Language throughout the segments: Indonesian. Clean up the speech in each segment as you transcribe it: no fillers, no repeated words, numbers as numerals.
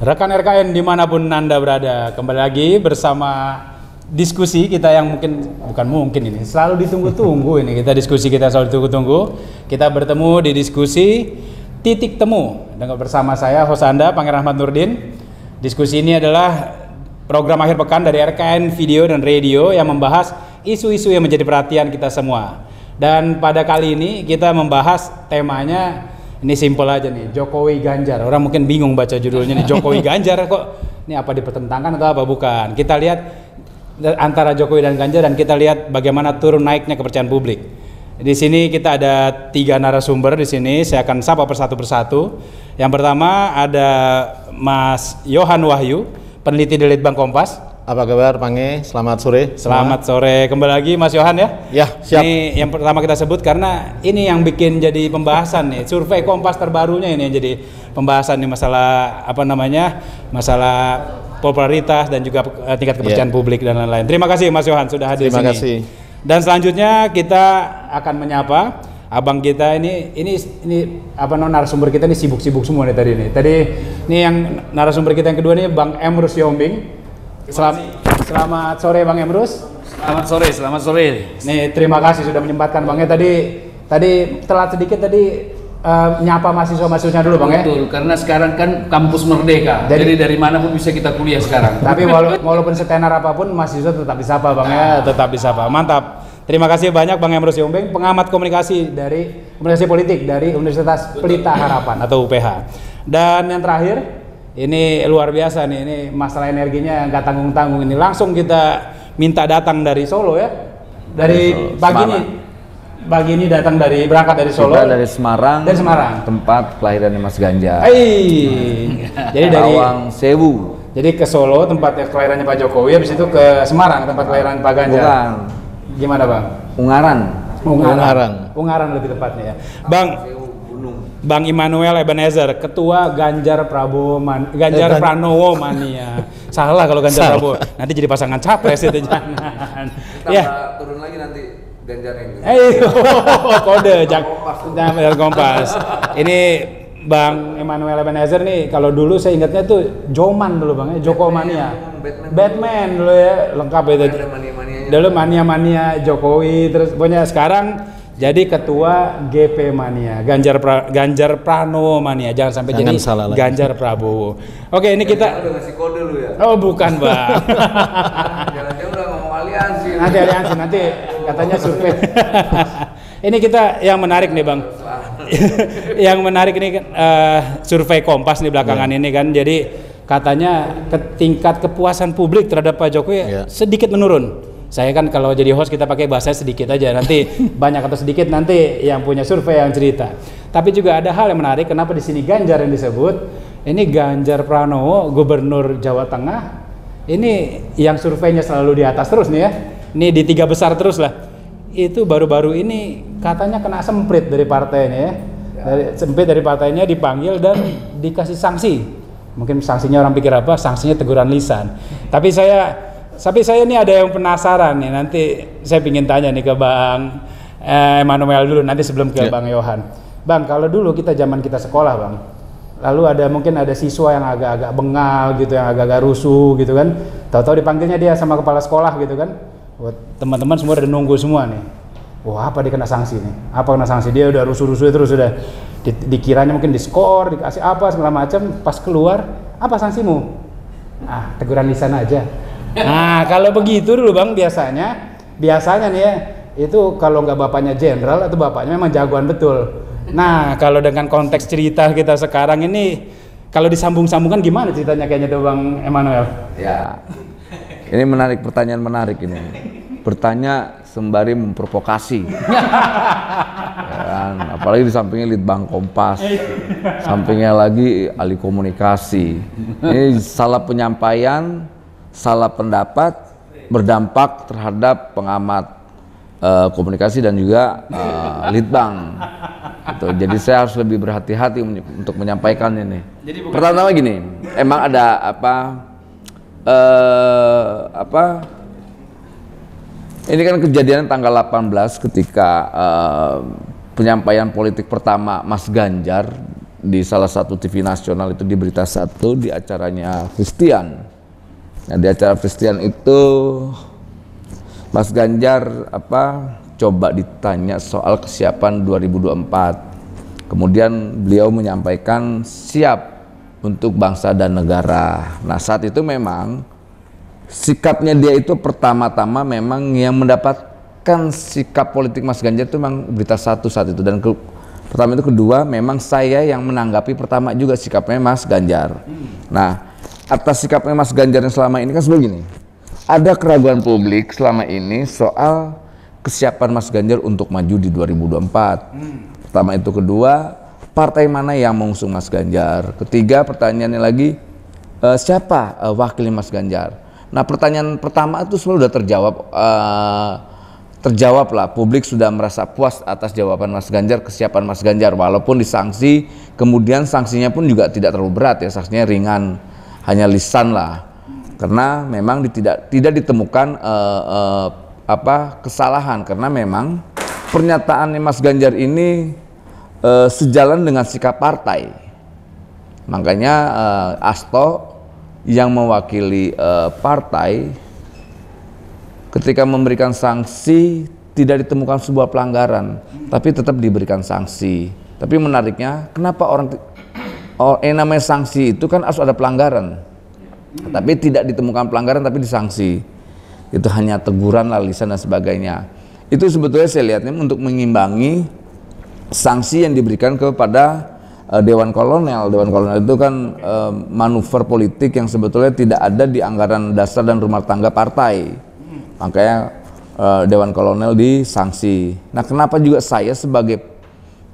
Rekan RKN dimanapun Anda berada, kembali lagi bersama diskusi kita yang bukan ini, selalu ditunggu-tunggu ini. Kita selalu ditunggu-tunggu. Kita bertemu di diskusi Titik Temu dengan bersama saya, host Anda, Pangeran Ahmad Nurdin. Diskusi ini adalah program akhir pekan dari RKN Video dan Radio yang membahas isu-isu yang menjadi perhatian kita semua. Dan pada kali ini kita membahas temanya. Ini simpel aja nih, Jokowi Ganjar. Orang mungkin bingung baca judulnya nih, Jokowi Ganjar kok ini apa dipertentangkan atau apa? Bukan. Kita lihat antara Jokowi dan Ganjar dan kita lihat bagaimana turun naiknya kepercayaan publik. Di sini kita ada 3 narasumber di sini. Saya akan sapa persatu. Yang pertama ada Mas Yohan Wahyu, peneliti di Litbang Kompas. Apa kabar, Pange? Selamat sore. Selamat sore. Kembali lagi Mas Yohan ya. Ya, siap. Ini yang pertama kita sebut karena ini yang bikin jadi pembahasan nih. Survei Kompas terbarunya ini yang jadi pembahasan nih, masalah masalah popularitas dan juga tingkat kepercayaan publik dan lain-lain. Terima kasih Mas Yohan sudah hadir di sini. Terima kasih. Dan selanjutnya kita akan menyapa abang kita ini narasumber kita ini sibuk-sibuk semua nih tadi nih. Tadi ini yang narasumber kita yang kedua nih Bang Emrus Yombing. Selamat sore Bang Emrus. Selamat sore. Nih terima kasih sudah menyempatkan Bangnya tadi telat sedikit tadi nyapa mahasiswa-mahasiswanya dulu Bang ya. Betul, karena sekarang kan kampus merdeka. Jadi dari mana pun bisa kita kuliah sekarang. Tapi walaupun setenar apapun mahasiswa tetap disapa Bang ya, tetap disapa. Mantap. Terima kasih banyak Bang Emrus Yombing, pengamat komunikasi politik dari Universitas Pelita Harapan atau UPH. Dan yang terakhir ini luar biasa nih, ini masalah energinya nggak tanggung-tanggung ini. Langsung kita minta datang dari Solo ya. Dari pagi ini berangkat dari Solo. Kita dari Semarang. Dari Semarang. Tempat kelahirannya Mas Ganjar. Jadi dari Lawang Sewu. Jadi ke Solo tempat kelahirannya Pak Jokowi, habis itu ke Semarang tempat kelahiran Pak Ganjar. Bukan. Gimana Bang? Ungaran lebih tepatnya ya. Bang Immanuel Ebenezer, Ketua Ganjar Pranowo Mania. Salah kalau Ganjar Prabowo, nanti jadi pasangan capres itu jangan. Ya. Turun lagi nanti Ganjar yang. Kode jangan Kompas. Ini Bang Immanuel Ebenezer nih, kalau dulu saya ingatnya tuh Joman dulu Bang ya, Joko Mania. Batman dulu ya, lengkap itu. Dulu mania Jokowi, terus pokoknya sekarang jadi ketua GP Mania, Ganjar Pranowo Mania, jangan sampai jadi Ganjar Prabowo. Oke, ini kita udah ngasih kode lu ya? Oh, bukan, Bang. Jangan-jangan udah ngomong aliansi. Nanti katanya survei. Ini kita yang menarik nih, Bang. Yang menarik ini survei Kompas nih belakangan ini kan. Jadi katanya tingkat kepuasan publik terhadap Pak Jokowi sedikit menurun. Saya kan kalau jadi host kita pakai bahasa sedikit aja, nanti banyak atau sedikit nanti yang punya survei yang cerita. Tapi juga ada hal yang menarik, kenapa di sini Ganjar yang disebut. Ini Ganjar Pranowo, Gubernur Jawa Tengah. Ini yang surveinya selalu di atas terus nih ya. Ini di 3 besar terus lah. Itu baru-baru ini katanya kena semprit dari partainya ya. Semprit dari partainya dipanggil dan dikasih sanksi. Mungkin sanksinya orang pikir apa? Sanksinya teguran lisan. Tapi saya ini ada yang penasaran nih, nanti saya ingin tanya nih ke Bang Emmanuel dulu, nanti sebelum ke Bang Yohan. Bang, kalau dulu zaman kita sekolah Bang, lalu mungkin ada siswa yang agak-agak bengal gitu, yang agak-agak rusuh gitu kan, tahu-tahu dipanggilnya dia sama kepala sekolah gitu kan, teman-teman semua udah nunggu semua nih, wah apa dia kena sanksi nih, dia udah rusuh-rusuh terus, udah dikiranya mungkin diskor, dikasih apa segala macam, pas keluar, apa sanksimu? Teguran lisan aja. Nah kalau begitu dulu Bang biasanya nih ya, itu kalau nggak bapaknya jenderal atau bapaknya memang jagoan betul. Nah kalau dengan konteks cerita kita sekarang ini, kalau disambung-sambungkan gimana ceritanya kayaknya tuh Bang Emmanuel? Ya, ini pertanyaan menarik ini. Bertanya sembari memprovokasi. Ya, apalagi di sampingnya Litbang Kompas, sampingnya lagi ahli komunikasi. Ini salah penyampaian, salah pendapat berdampak terhadap pengamat komunikasi dan juga Litbang. Gitu. Jadi saya harus lebih berhati-hati untuk menyampaikan ini. Pertama gini, emang ada ini kan kejadian tanggal 18 ketika penyampaian politik pertama Mas Ganjar di salah satu TV nasional itu di Berita Satu di acaranya Christian. Nah, di acara Christian itu Mas Ganjar coba ditanya soal kesiapan 2024. Kemudian beliau menyampaikan siap untuk bangsa dan negara. Nah, saat itu memang sikapnya dia itu pertama-tama memang yang mendapatkan sikap politik Mas Ganjar itu memang Berita Satu saat itu, dan pertama itu, kedua memang saya yang menanggapi pertama juga sikapnya Mas Ganjar. Nah, atas sikapnya Mas Ganjar yang selama ini kan sebegini, ada keraguan publik selama ini soal kesiapan Mas Ganjar untuk maju di 2024. Pertama itu, kedua partai mana yang mengusung Mas Ganjar, ketiga pertanyaannya lagi siapa wakil Mas Ganjar. Nah, pertanyaan pertama itu sudah terjawab lah, publik sudah merasa puas atas jawaban Mas Ganjar, kesiapan Mas Ganjar, walaupun disanksi, kemudian sanksinya pun juga tidak terlalu berat ya, sanksinya ringan, hanya lisan lah, karena memang tidak ditemukan kesalahan, karena memang pernyataan Mas Ganjar ini sejalan dengan sikap partai. Makanya Asto yang mewakili partai ketika memberikan sanksi tidak ditemukan sebuah pelanggaran, tapi tetap diberikan sanksi. Tapi menariknya, kenapa namanya sanksi itu kan harus ada pelanggaran, tapi tidak ditemukan pelanggaran tapi disanksi. Itu hanya teguran lah, lisan dan sebagainya. Itu sebetulnya saya lihatnya untuk mengimbangi sanksi yang diberikan kepada Dewan Kolonel. Dewan Kolonel itu kan manuver politik yang sebetulnya tidak ada di anggaran dasar dan rumah tangga partai. Makanya Dewan Kolonel disanksi. Nah, kenapa juga saya sebagai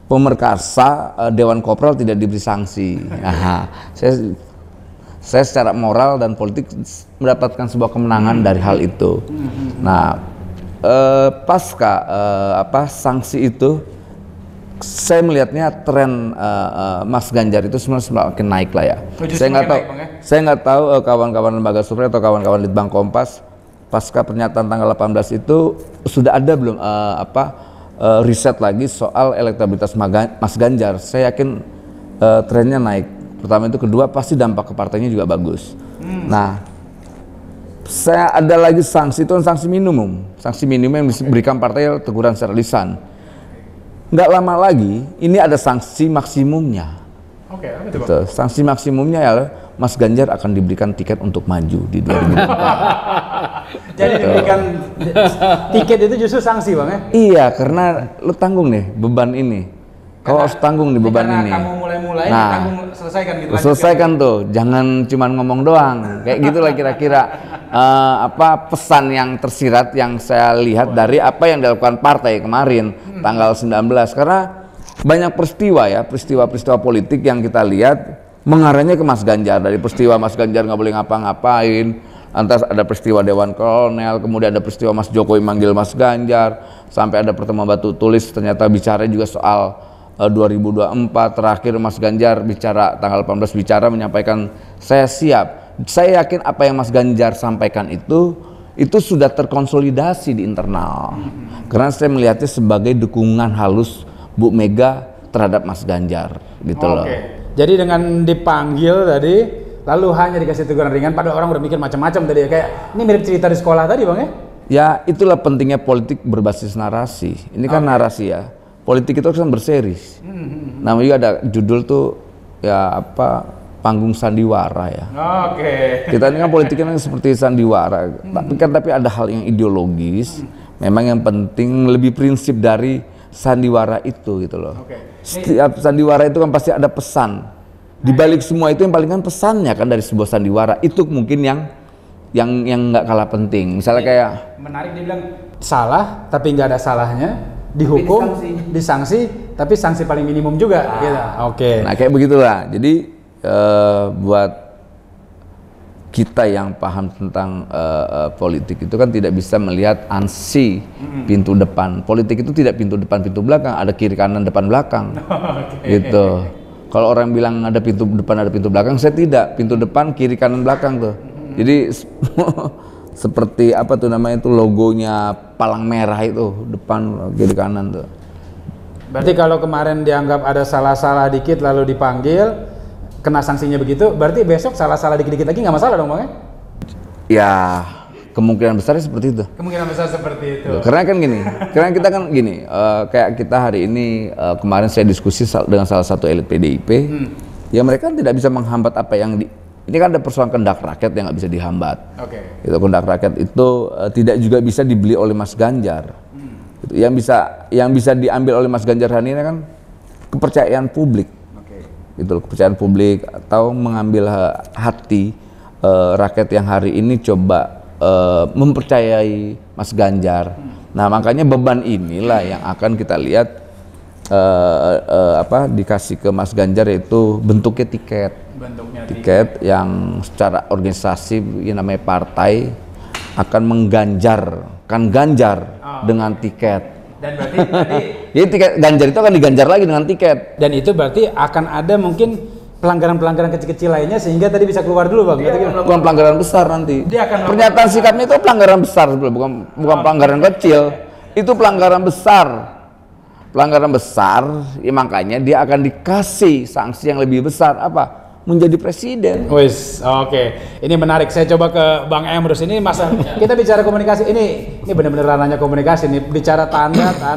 pemerkasa Dewan Kopral tidak diberi sanksi? Nah, saya secara moral dan politik mendapatkan sebuah kemenangan dari hal itu. Nah, pasca sanksi itu, saya melihatnya tren Mas Ganjar itu semakin naik lah ya. Saya nggak tahu kawan-kawan lembaga survei atau kawan-kawan Litbang Kompas pasca pernyataan tanggal 18 itu sudah ada belum riset lagi soal elektabilitas Mas Ganjar. Saya yakin trennya naik. Pertama itu, kedua pasti dampak ke partainya juga bagus. Nah, saya ada lagi sanksi, itu sanksi minimum yang diberikan partai, teguran secara lisan. Nggak lama lagi ini ada sanksi maksimumnya. Oke, apa itu, Bang? Sanksi maksimumnya ya Mas Ganjar akan diberikan tiket untuk maju di 2024. Jadi diberikan tiket itu justru sanksi, Bang ya? Iya, karena lu tanggung nih beban ini. Kau harus tanggung nih beban ini. Kamu mulai-mulai, nah, tanggung, selesaikan gitu. Selesaikan tuh, jangan cuman ngomong doang. Kayak gitulah kira-kira pesan yang tersirat yang saya lihat dari apa yang dilakukan partai kemarin tanggal 19. Karena banyak peristiwa politik yang kita lihat mengarahnya ke Mas Ganjar. Dari peristiwa Mas Ganjar nggak boleh ngapa-ngapain, lantas ada peristiwa Dewan Kolonel, kemudian ada peristiwa Mas Jokowi manggil Mas Ganjar, sampai ada pertemuan batu tulis ternyata bicara juga soal 2024. Terakhir Mas Ganjar bicara tanggal 18 menyampaikan saya siap. Saya yakin apa yang Mas Ganjar sampaikan itu sudah terkonsolidasi di internal. Karena saya melihatnya sebagai dukungan halus Bu Mega terhadap Mas Ganjar gitu loh. Jadi dengan dipanggil tadi lalu hanya dikasih teguran ringan, pada orang udah mikir macam-macam tadi ya, kayak ini mirip cerita di sekolah tadi, Bang ya? Ya, itulah pentingnya politik berbasis narasi. Ini kan narasi ya. Politik itu kan berseri. Namanya juga ada judul tuh ya panggung sandiwara ya. Kita ini kan politiknya seperti sandiwara. Tapi ada hal yang ideologis. Memang yang penting lebih prinsip dari sandiwara itu gitu loh. Setiap sandiwara itu kan pasti ada pesan. Di balik semua itu yang paling kan pesannya kan dari sebuah sandiwara itu mungkin yang nggak kalah penting. Misalnya kayak menarik, dia bilang salah tapi nggak ada salahnya, dihukum, disanksi, tapi sanksi paling minimum juga. Gitu. Nah kayak begitulah. Jadi buat kita yang paham tentang politik itu kan tidak bisa melihat ansi pintu depan. Politik itu tidak pintu depan, pintu belakang, ada kiri kanan depan belakang. Gitu. Kalau orang bilang ada pintu depan, ada pintu belakang, saya tidak. Pintu depan, kiri kanan belakang tuh. Jadi seperti apa tuh namanya itu logonya palang merah itu, depan kiri kanan tuh. Berarti kalau kemarin dianggap ada salah-salah dikit lalu dipanggil, kena sanksinya begitu, berarti besok salah-salah dikit-dikit lagi nggak masalah dong Bang? Ya, kemungkinan besar seperti itu. Kemungkinan besar seperti itu. Karena kan gini, karena kita kan gini, kayak kita hari ini kemarin saya diskusi dengan salah satu elit PDIP, ya mereka tidak bisa menghambat apa yang ini kan ada persoalan kehendak rakyat yang nggak bisa dihambat. Oke. Itu kehendak rakyat itu tidak juga bisa dibeli oleh Mas Ganjar. Yang bisa diambil oleh Mas Ganjar hari ini kan kepercayaan publik. Gitu, kepercayaan publik atau mengambil hati rakyat yang hari ini coba mempercayai Mas Ganjar. Nah, makanya beban inilah yang akan kita lihat dikasih ke Mas Ganjar, yaitu bentuknya tiket yang secara organisasi yang namanya partai akan mengganjarkan Ganjar dengan tiket. Dan berarti jadi tiket Ganjar itu akan diganjar lagi dengan tiket. Dan itu berarti akan ada mungkin pelanggaran-pelanggaran kecil-kecil lainnya sehingga tadi bisa keluar dulu Bang. Bukan pelanggaran besar nanti. Pernyataan sikapnya itu pelanggaran besar, bukan pelanggaran kecil. Itu pelanggaran besar. Pelanggaran besar, ya makanya dia akan dikasih sanksi yang lebih besar apa? Menjadi presiden. Wis, oke. Ini menarik. Saya coba ke Bang Emrus. Ini masa kita bicara komunikasi. Ini benar-benar ranahnya komunikasi nih. Bicara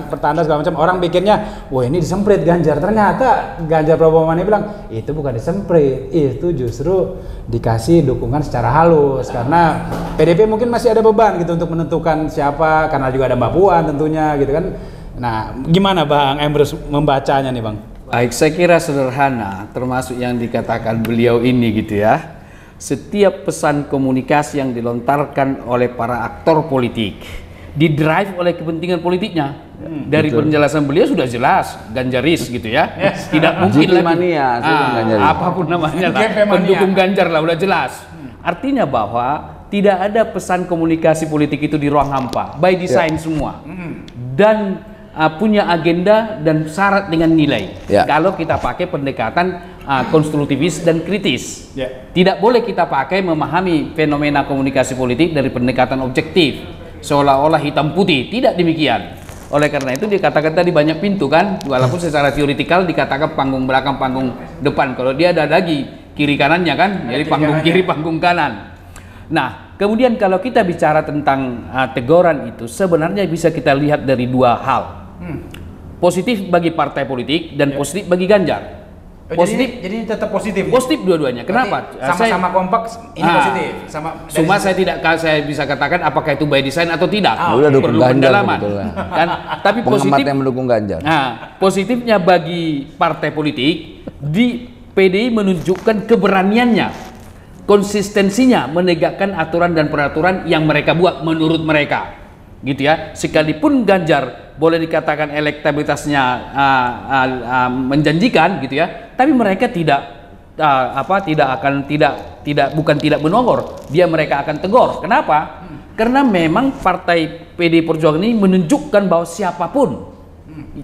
pertanda segala macam. Orang pikirnya, wah ini disemprit Ganjar. Ternyata Ganjar Prabowo Mani bilang itu bukan disemprit, itu justru dikasih dukungan secara halus. Karena PDP mungkin masih ada beban gitu untuk menentukan siapa. Karena juga ada Mbak Puan tentunya gitu kan. Nah, gimana Bang Emrus membacanya nih Bang? Baik, saya kira sederhana, termasuk yang dikatakan beliau ini gitu ya. Setiap pesan komunikasi yang dilontarkan oleh para aktor politik didrive oleh kepentingan politiknya. Dari penjelasan beliau sudah jelas Ganjaris gitu ya. Tidak mungkin lagi mania, apapun namanya lah, pendukung Ganjar lah, udah jelas. Artinya bahwa tidak ada pesan komunikasi politik itu di ruang hampa, by design semua. Dan punya agenda dan syarat dengan nilai. Kalau kita pakai pendekatan konstruktivis dan kritis, tidak boleh kita pakai memahami fenomena komunikasi politik dari pendekatan objektif, seolah-olah hitam putih. Tidak demikian. Oleh karena itu dikatakan tadi banyak pintu kan, walaupun secara teoretikal dikatakan panggung belakang, panggung depan. Kalau dia ada lagi kiri kanannya kan, jadi panggung kiri, panggung kanan. Nah, kemudian kalau kita bicara tentang teguran itu, sebenarnya bisa kita lihat dari dua hal. Positif bagi partai politik dan positif bagi Ganjar. Positif, jadi tetap positif. Positif dua-duanya. Kenapa? Sama-sama kompak ini positif. Cuma saya bisa katakan apakah itu by design atau tidak. Perlu pendalaman. Kan? Tapi positif yang mendukung Ganjar. Nah, positifnya bagi partai politik di PDI menunjukkan keberaniannya, konsistensinya menegakkan aturan dan peraturan yang mereka buat menurut mereka. Gitu ya. Sekalipun Ganjar boleh dikatakan elektabilitasnya menjanjikan gitu ya, tapi mereka bukan tidak menongor, mereka akan tegur. Kenapa? Karena memang partai PD Perjuangan ini menunjukkan bahwa siapapun,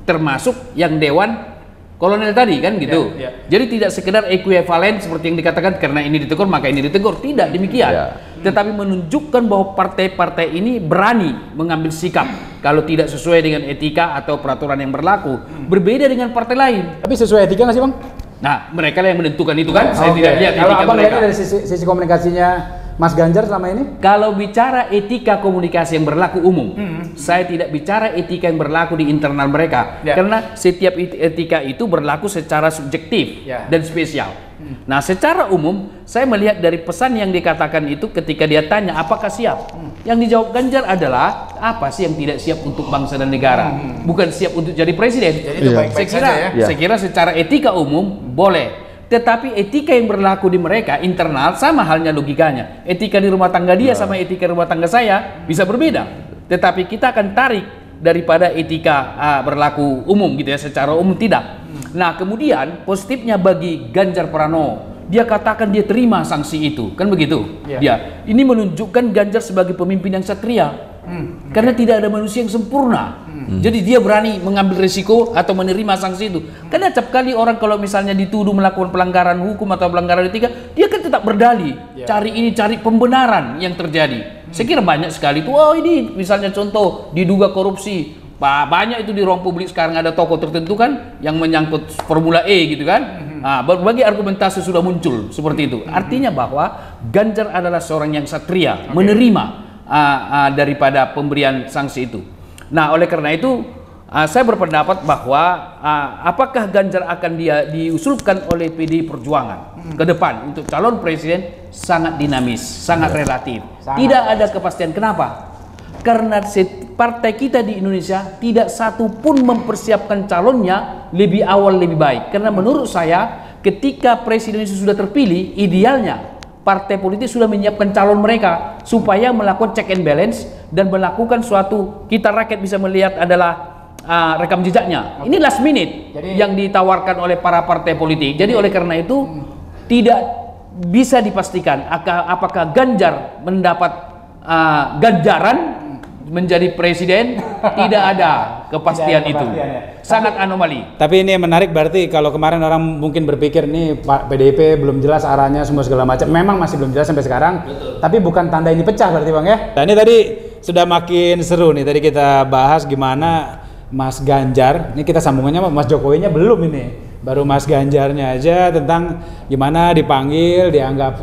termasuk yang Dewan Kolonel tadi kan gitu. Jadi tidak sekedar ekuivalen seperti yang dikatakan karena ini ditegur maka ini ditegur, tidak demikian. Tetapi menunjukkan bahwa partai-partai ini berani mengambil sikap kalau tidak sesuai dengan etika atau peraturan yang berlaku, berbeda dengan partai lain. Tapi sesuai etika nggak sih Bang? Nah, mereka yang menentukan itu kan. Saya tidak lihat kalau etika Abang mereka. Dari sisi komunikasinya Mas Ganjar selama ini? Kalau bicara etika komunikasi yang berlaku umum, saya tidak bicara etika yang berlaku di internal mereka, karena setiap etika itu berlaku secara subjektif dan spesial. Nah, secara umum saya melihat dari pesan yang dikatakan itu ketika dia tanya apakah siap, yang dijawab Ganjar adalah apa sih yang tidak siap untuk bangsa dan negara, bukan siap untuk jadi presiden. Saya kira secara etika umum boleh. Tetapi etika yang berlaku di mereka internal sama halnya logikanya. Etika di rumah tangga dia sama etika rumah tangga saya bisa berbeda. Tetapi kita akan tarik daripada etika berlaku umum gitu ya, secara umum tidak. Nah, kemudian positifnya bagi Ganjar Pranowo, dia katakan dia terima sanksi itu, kan begitu? Dia ini menunjukkan Ganjar sebagai pemimpin yang satria. Karena tidak ada manusia yang sempurna. Jadi dia berani mengambil risiko atau menerima sanksi itu. Karena setiap kali orang kalau misalnya dituduh melakukan pelanggaran hukum atau pelanggaran etika, dia kan tetap berdalih, cari pembenaran yang terjadi. Saya kira banyak sekali tuh, oh ini misalnya contoh diduga korupsi, Banyak itu di ruang publik sekarang ada tokoh tertentu kan yang menyangkut Formula E gitu kan. Nah, berbagai argumentasi sudah muncul seperti itu. Artinya bahwa Ganjar adalah seorang yang satria, menerima daripada pemberian sanksi itu. Nah, oleh karena itu saya berpendapat bahwa apakah Ganjar akan diusulkan oleh PDI Perjuangan ke depan untuk calon presiden sangat dinamis, sangat relatif. Tidak ada kepastian. Kenapa? Karena partai kita di Indonesia tidak satu pun mempersiapkan calonnya lebih awal lebih baik. Karena menurut saya ketika presiden itu sudah terpilih, idealnya partai politik sudah menyiapkan calon mereka supaya melakukan check and balance dan melakukan suatu, kita rakyat bisa melihat adalah rekam jejaknya. Ini last minute yang ditawarkan oleh para partai politik. Jadi oleh karena itu tidak bisa dipastikan apakah Ganjar mendapat ganjaran menjadi presiden. Tidak ada kepastian itu. Sangat anomali. Tapi ini menarik, berarti kalau kemarin orang mungkin berpikir nih Pak PDIP belum jelas arahnya semua segala macam. Memang masih belum jelas sampai sekarang. Betul. Tapi bukan tanda ini pecah berarti Bang ya. Nah, ini tadi sudah makin seru nih. Tadi kita bahas gimana Mas Ganjar. Ini kita sambungannya Mas Jokowinya belum ini. Baru Mas Ganjarnya aja tentang gimana dipanggil, dianggap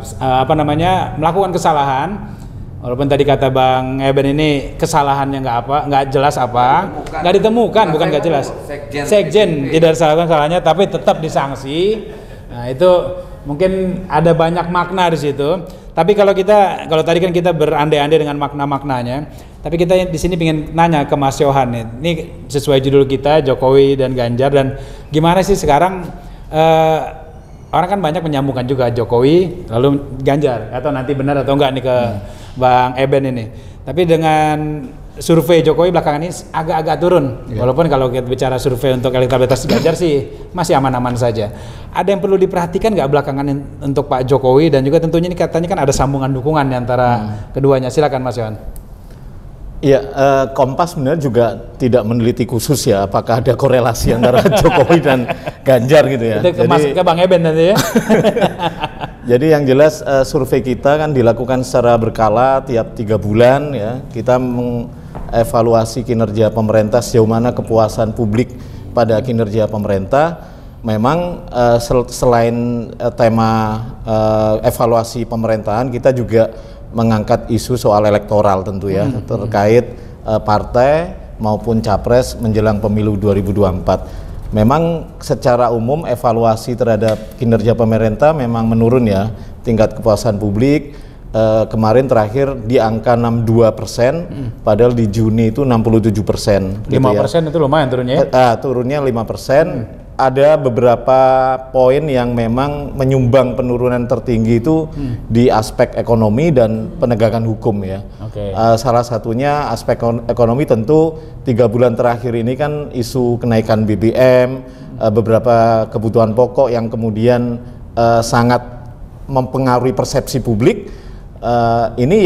melakukan kesalahan. Walaupun tadi kata Bang Eben ini kesalahannya nggak jelas nggak ditemukan, bukan nggak jelas. Sekjen tidak disalahkan salahnya, tapi tetap disanksi. Nah itu mungkin ada banyak makna di situ. Tapi kalau tadi kan kita berandai-andai dengan makna-maknanya, tapi kita di sini ingin nanya ke Mas Yohan nih. Ini sesuai judul kita Jokowi dan Ganjar, dan gimana sih sekarang orang kan banyak menyambungkan juga Jokowi lalu Ganjar, atau nanti benar atau enggak nih ke Bang Eben ini. Tapi dengan survei Jokowi belakangan ini agak-agak turun. Walaupun kalau kita bicara survei untuk elektabilitas Ganjar sih masih aman-aman saja. Ada yang perlu diperhatikan nggak belakangan untuk Pak Jokowi, dan juga tentunya ini katanya kan ada sambungan dukungan antara keduanya. Silakan Mas Yohan. Iya, Kompas sebenarnya juga tidak meneliti khusus ya apakah ada korelasi antara Jokowi dan Ganjar gitu ya. Itu ke Bang Eben nanti ya. Jadi yang jelas survei kita kan dilakukan secara berkala tiap 3 bulan ya. Kita mengevaluasi kinerja pemerintah, sejauh mana kepuasan publik pada kinerja pemerintah. Memang selain tema evaluasi pemerintahan, kita juga mengangkat isu soal elektoral tentu ya, terkait partai maupun capres menjelang pemilu 2024. Memang secara umum evaluasi terhadap kinerja pemerintah memang menurun ya, tingkat kepuasan publik kemarin terakhir di angka 62%, padahal di Juni itu 67%. 5% ya. Itu lumayan turunnya ya? Turunnya 5%. Ada beberapa poin yang memang menyumbang penurunan tertinggi itu di aspek ekonomi dan penegakan hukum ya. Salah satunya aspek ekonomi tentu 3 bulan terakhir ini kan isu kenaikan BBM, beberapa kebutuhan pokok yang kemudian sangat mempengaruhi persepsi publik. Ini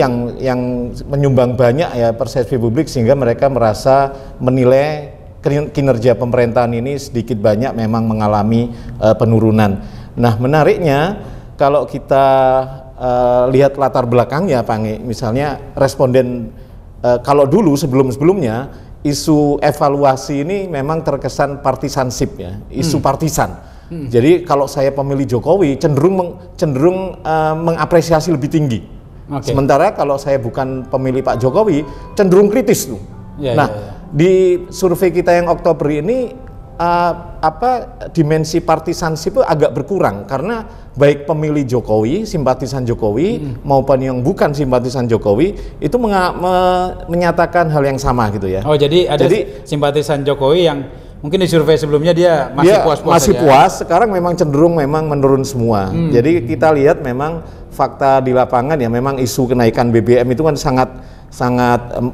yang menyumbang banyak ya persepsi publik, sehingga mereka merasa menilai kinerja pemerintahan ini sedikit banyak memang mengalami penurunan. Nah, menariknya kalau kita lihat latar belakangnya Pak Nge, misalnya responden kalau dulu sebelum-sebelumnya isu evaluasi ini memang terkesan partisanship ya, isu partisan. Jadi kalau saya pemilih Jokowi cenderung mengapresiasi lebih tinggi. Sementara kalau saya bukan pemilih Pak Jokowi cenderung kritis tuh. Di survei kita yang Oktober ini dimensi partisanship itu agak berkurang, karena baik pemilih Jokowi, simpatisan Jokowi maupun yang bukan simpatisan Jokowi itu menyatakan hal yang sama gitu ya. Jadi ada simpatisan Jokowi yang mungkin di survei sebelumnya dia masih puas, sekarang memang cenderung menurun semua. Jadi kita lihat memang fakta di lapangan ya, memang isu kenaikan BBM itu kan sangat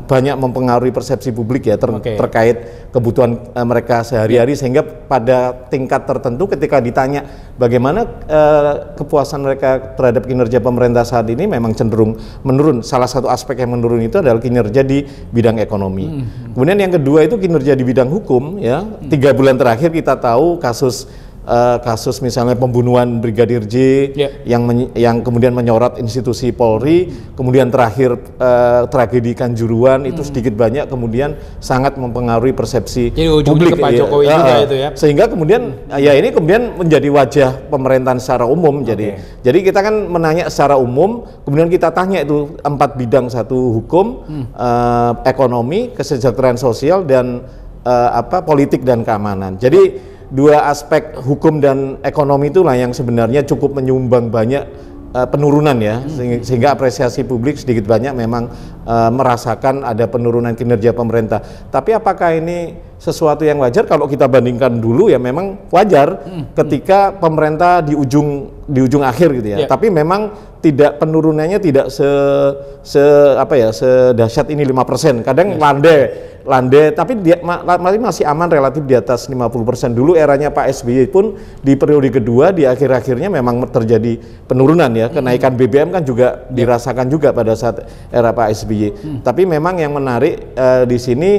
banyak mempengaruhi persepsi publik ya terkait kebutuhan mereka sehari-hari, sehingga pada tingkat tertentu ketika ditanya bagaimana kepuasan mereka terhadap kinerja pemerintah saat ini memang cenderung menurun. Salah satu aspek yang menurun itu adalah kinerja di bidang ekonomi. Kemudian yang kedua itu kinerja di bidang hukum ya. 3 bulan terakhir kita tahu kasus kasus misalnya pembunuhan Brigadir J yang kemudian menyorot institusi Polri, kemudian terakhir tragedi Kanjuruhan itu sedikit banyak kemudian sangat mempengaruhi persepsi publik ke Pak Jokowi juga itu ya. Sehingga kemudian ya ini kemudian menjadi wajah pemerintahan secara umum. Jadi kita kan menanya secara umum, kemudian kita tanya itu 4 bidang, 1 hukum, ekonomi, kesejahteraan sosial dan politik dan keamanan. Jadi 2 aspek hukum dan ekonomi itulah yang sebenarnya cukup menyumbang banyak penurunan ya, sehingga apresiasi publik sedikit banyak memang merasakan ada penurunan kinerja pemerintah. Tapi apakah ini sesuatu yang wajar? Kalau kita bandingkan dulu ya memang wajar ketika pemerintah di ujung akhir gitu ya. Tapi memang penurunannya tidak sedahsyat ini 5%. Kadang landai, tapi dia masih aman relatif di atas 50%. Dulu eranya Pak SBY pun di periode kedua di akhir-akhirnya memang terjadi penurunan ya. Kenaikan BBM kan juga dirasakan juga pada saat era Pak SBY. Tapi memang yang menarik di sini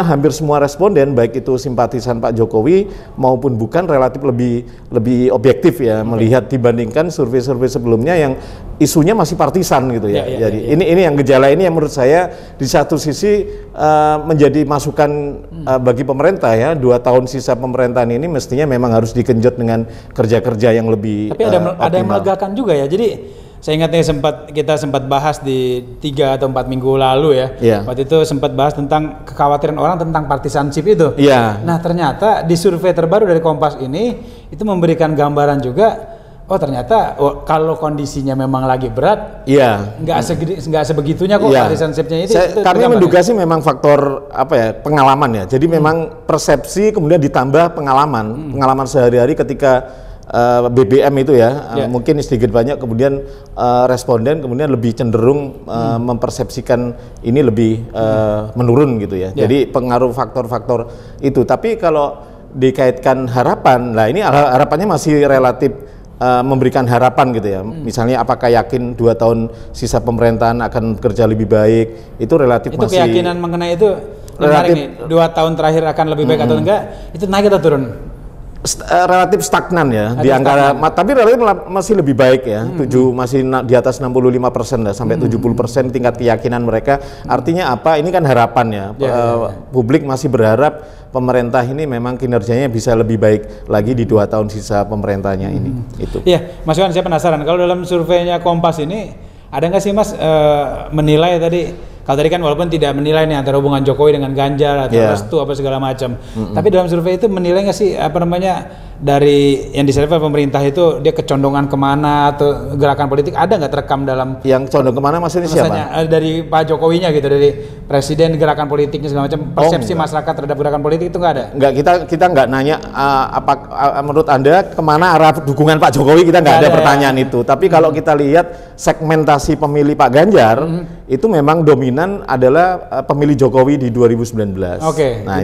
hampir semua responden baik itu simpatisan Pak Jokowi maupun bukan relatif lebih objektif ya melihat dibandingkan survei-survei sebelumnya yang isunya masih partisan gitu ya. Jadi ini yang gejala ini yang menurut saya di satu sisi menjadi masukan bagi pemerintah ya, 2 tahun sisa pemerintahan ini mestinya memang harus digenjot dengan kerja-kerja yang lebih tapi ada yang melegakan juga ya. Jadi saya ingatnya kita sempat bahas di 3 atau 4 minggu lalu ya. Waktu itu sempat bahas tentang kekhawatiran orang tentang partisanship itu. Nah ternyata di survei terbaru dari Kompas ini itu memberikan gambaran juga. Ternyata kalau kondisinya memang lagi berat, nggak sebegitunya kok partisanshipnya itu. Kami menduga sih memang faktor pengalaman ya. Jadi memang persepsi kemudian ditambah pengalaman sehari-hari ketika BBM itu ya, mungkin sedikit banyak kemudian responden kemudian lebih cenderung mempersepsikan ini lebih menurun gitu ya. Jadi pengaruh faktor-faktor itu. Tapi kalau dikaitkan harapan, nah ini harapannya masih relatif memberikan harapan gitu ya. Misalnya apakah yakin 2 tahun sisa pemerintahan akan bekerja lebih baik, itu relatif itu masih. Itu keyakinan mengenai itu relatif nih, 2 tahun terakhir akan lebih baik atau enggak, itu naik atau turun? Relatif stagnan ya di angka, tapi relatif masih lebih baik ya. Masih di atas 65% lah, sampai 70% tingkat keyakinan mereka. Artinya apa? Ini kan harapan ya. Publik masih berharap pemerintah ini memang kinerjanya bisa lebih baik lagi di 2 tahun sisa pemerintahnya ini. Itu. Iya, Mas Iwan, saya penasaran kalau dalam surveinya Kompas ini ada nggak sih Mas menilai tadi? Kalau tadi kan walaupun tidak menilai nih antara hubungan Jokowi dengan Ganjar atau restu apa segala macam, tapi dalam survei itu menilai nggak sih dari yang disurvei pemerintah itu dia kecondongan kemana atau gerakan politik ada nggak terekam dalam yang condong kemana maksudnya siapa? Dari Pak Jokowinya gitu, dari presiden, gerakan politiknya segala macam, persepsi masyarakat terhadap gerakan politik itu nggak ada? Nggak, kita nggak nanya menurut Anda kemana arah dukungan Pak Jokowi, kita nggak ada pertanyaan itu. Tapi kalau kita lihat segmentasi pemilih Pak Ganjar itu memang dominan adalah pemilih Jokowi di 2019. Nah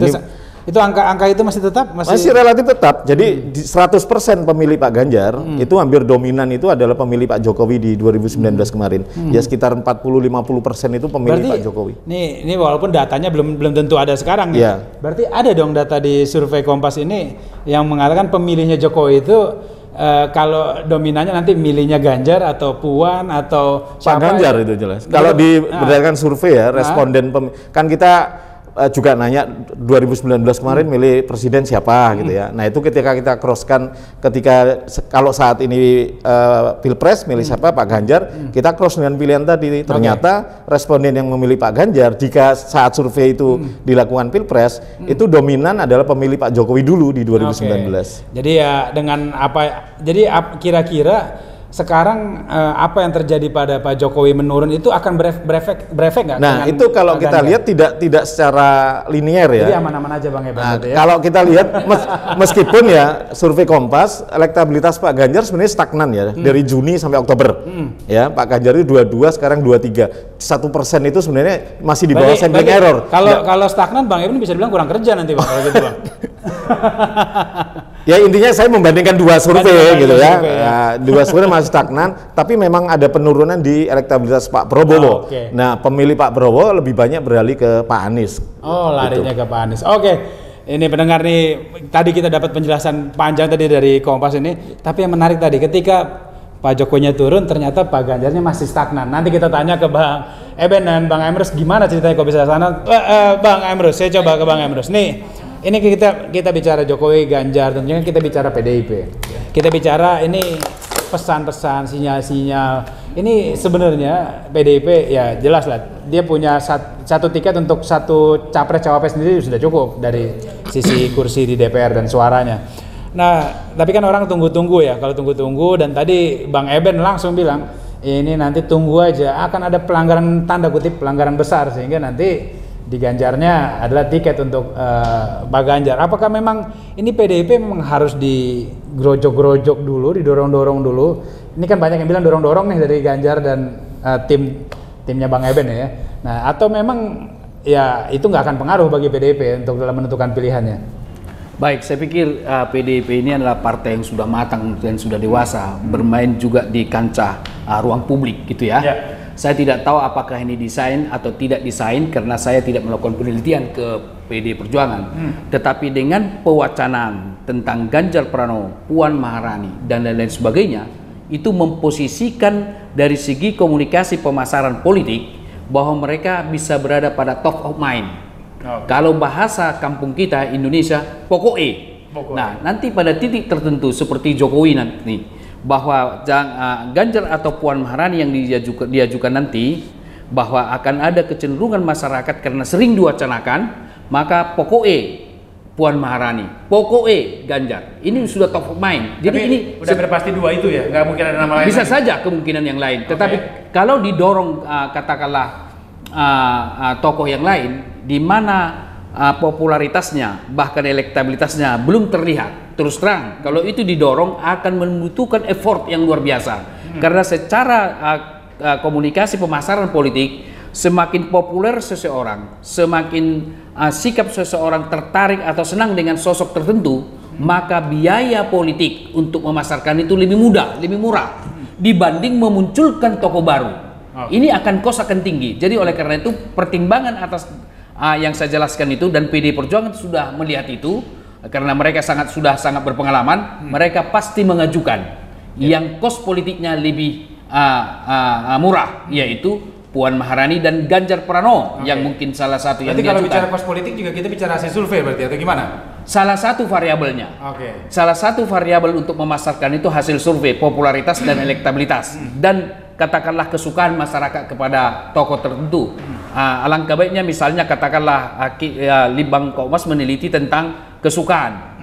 itu angka itu masih tetap? Masih relatif tetap. Jadi 100% pemilih Pak Ganjar itu hampir dominan itu adalah pemilih Pak Jokowi di 2019 kemarin. Ya sekitar 40-50% itu pemilih berarti, Pak Jokowi. Ini walaupun datanya belum tentu ada sekarang nih. Berarti ada dong data di survei Kompas ini yang mengatakan pemilihnya Jokowi itu kalau dominannya nanti milihnya Ganjar atau Puan atau Pak Ganjar itu jelas. Kalau berdasarkan survei ya, responden kan kita juga nanya 2019 kemarin milih presiden siapa gitu ya. Nah itu ketika kita crosskan, kalau saat ini pilpres milih siapa, Pak Ganjar, kita cross dengan pilihan tadi. Ternyata responden yang memilih Pak Ganjar jika saat survei itu dilakukan pilpres itu dominan adalah pemilih Pak Jokowi dulu di 2019. Jadi ya dengan kira-kira sekarang apa yang terjadi pada Pak Jokowi menurun itu akan berefek nggak? Nah itu kalau kita lihat tidak secara linier ya. Jadi aman-aman aja Bang Eban. Kalau kita lihat meskipun ya survei Kompas elektabilitas Pak Ganjar sebenarnya stagnan ya dari Juni sampai Oktober. Ya Pak Ganjar itu 22, sekarang 23. 1% itu sebenarnya masih di bawah sampling error. Kalau stagnan Bang Eban bisa bilang kurang kerja nanti Bang kalau gitu Bang. Ya intinya saya membandingkan 2 survei gitu ya. 2 survei masih stagnan, tapi memang ada penurunan di elektabilitas Pak Prabowo. Nah, pemilih Pak Prabowo lebih banyak beralih ke Pak Anies. Larinya ke Pak Anies. Ini pendengar nih, tadi kita dapat penjelasan panjang tadi dari Kompas ini, tapi yang menarik tadi ketika Pak Jokowinya turun, ternyata Pak Ganjarnya masih stagnan. Nanti kita tanya ke Bang Eben dan Bang Emrus gimana ceritanya kok bisa sana. Bang Emrus, saya coba ke Bang Emrus. Nih, ini kita bicara Jokowi, Ganjar, tentunya kita bicara PDIP. Kita bicara ini pesan-pesan, sinyal-sinyal. Ini sebenarnya PDIP ya jelas lah. Dia punya satu tiket untuk satu capres-cawapres sendiri sudah cukup dari sisi kursi di DPR dan suaranya. Nah, tapi kan orang tunggu-tunggu ya. Kalau tunggu-tunggu, dan tadi Bang Eben langsung bilang, ini nanti tunggu aja, akan ada pelanggaran, tanda kutip pelanggaran besar, sehingga nanti di Ganjarnya adalah tiket untuk Pak Ganjar. Apakah memang ini PDIP memang harus digerojok-gerojok dulu, didorong-dorong dulu? Ini kan banyak yang bilang dorong-dorong nih dari Ganjar dan timnya Bang Eben ya. Nah, atau memang ya itu nggak akan pengaruh bagi PDIP untuk dalam menentukan pilihannya? Baik, saya pikir PDIP ini adalah partai yang sudah matang dan sudah dewasa, bermain juga di kancah ruang publik gitu ya. Saya tidak tahu apakah ini desain atau tidak desain karena saya tidak melakukan penelitian ke PD Perjuangan. Tetapi dengan pewacanaan tentang Ganjar Pranowo, Puan Maharani dan lain-lain sebagainya, itu memposisikan dari segi komunikasi pemasaran politik bahwa mereka bisa berada pada top of mind. Kalau bahasa kampung kita Indonesia, pokoknya. Nah, nanti pada titik tertentu seperti Jokowi nanti, bahwa Ganjar atau Puan Maharani yang diajukan nanti, bahwa akan ada kecenderungan masyarakat karena sering diwacanakan, maka pokoknya Puan Maharani, pokoknya Ganjar. Ini sudah top of mind. Jadi ini udah berpasti dua itu ya, nggak mungkin ada nama lain. Bisa saja kemungkinan yang lain. Tetapi kalau didorong katakanlah tokoh yang lain, di mana popularitasnya bahkan elektabilitasnya belum terlihat, terus terang kalau itu didorong akan membutuhkan effort yang luar biasa. Karena secara komunikasi pemasaran politik, semakin populer seseorang, semakin sikap seseorang tertarik atau senang dengan sosok tertentu, maka biaya politik untuk memasarkan itu lebih mudah, lebih murah dibanding memunculkan tokoh baru. Ini akan kos akan tinggi. Jadi oleh karena itu pertimbangan atas yang saya jelaskan itu, dan PD Perjuangan sudah melihat itu karena mereka sudah sangat berpengalaman, mereka pasti mengajukan yang kos politiknya lebih murah, yaitu Puan Maharani dan Ganjar Pranowo yang mungkin salah satu yang diajukan. Kalau bicara kos politik juga kita bicara hasil survei berarti atau gimana? Salah satu variabelnya. Salah satu variabel untuk memasarkan itu hasil survei, popularitas dan elektabilitas, dan katakanlah kesukaan masyarakat kepada tokoh tertentu. Alangkah baiknya misalnya katakanlah Litbang Kompas meneliti tentang kesukaan.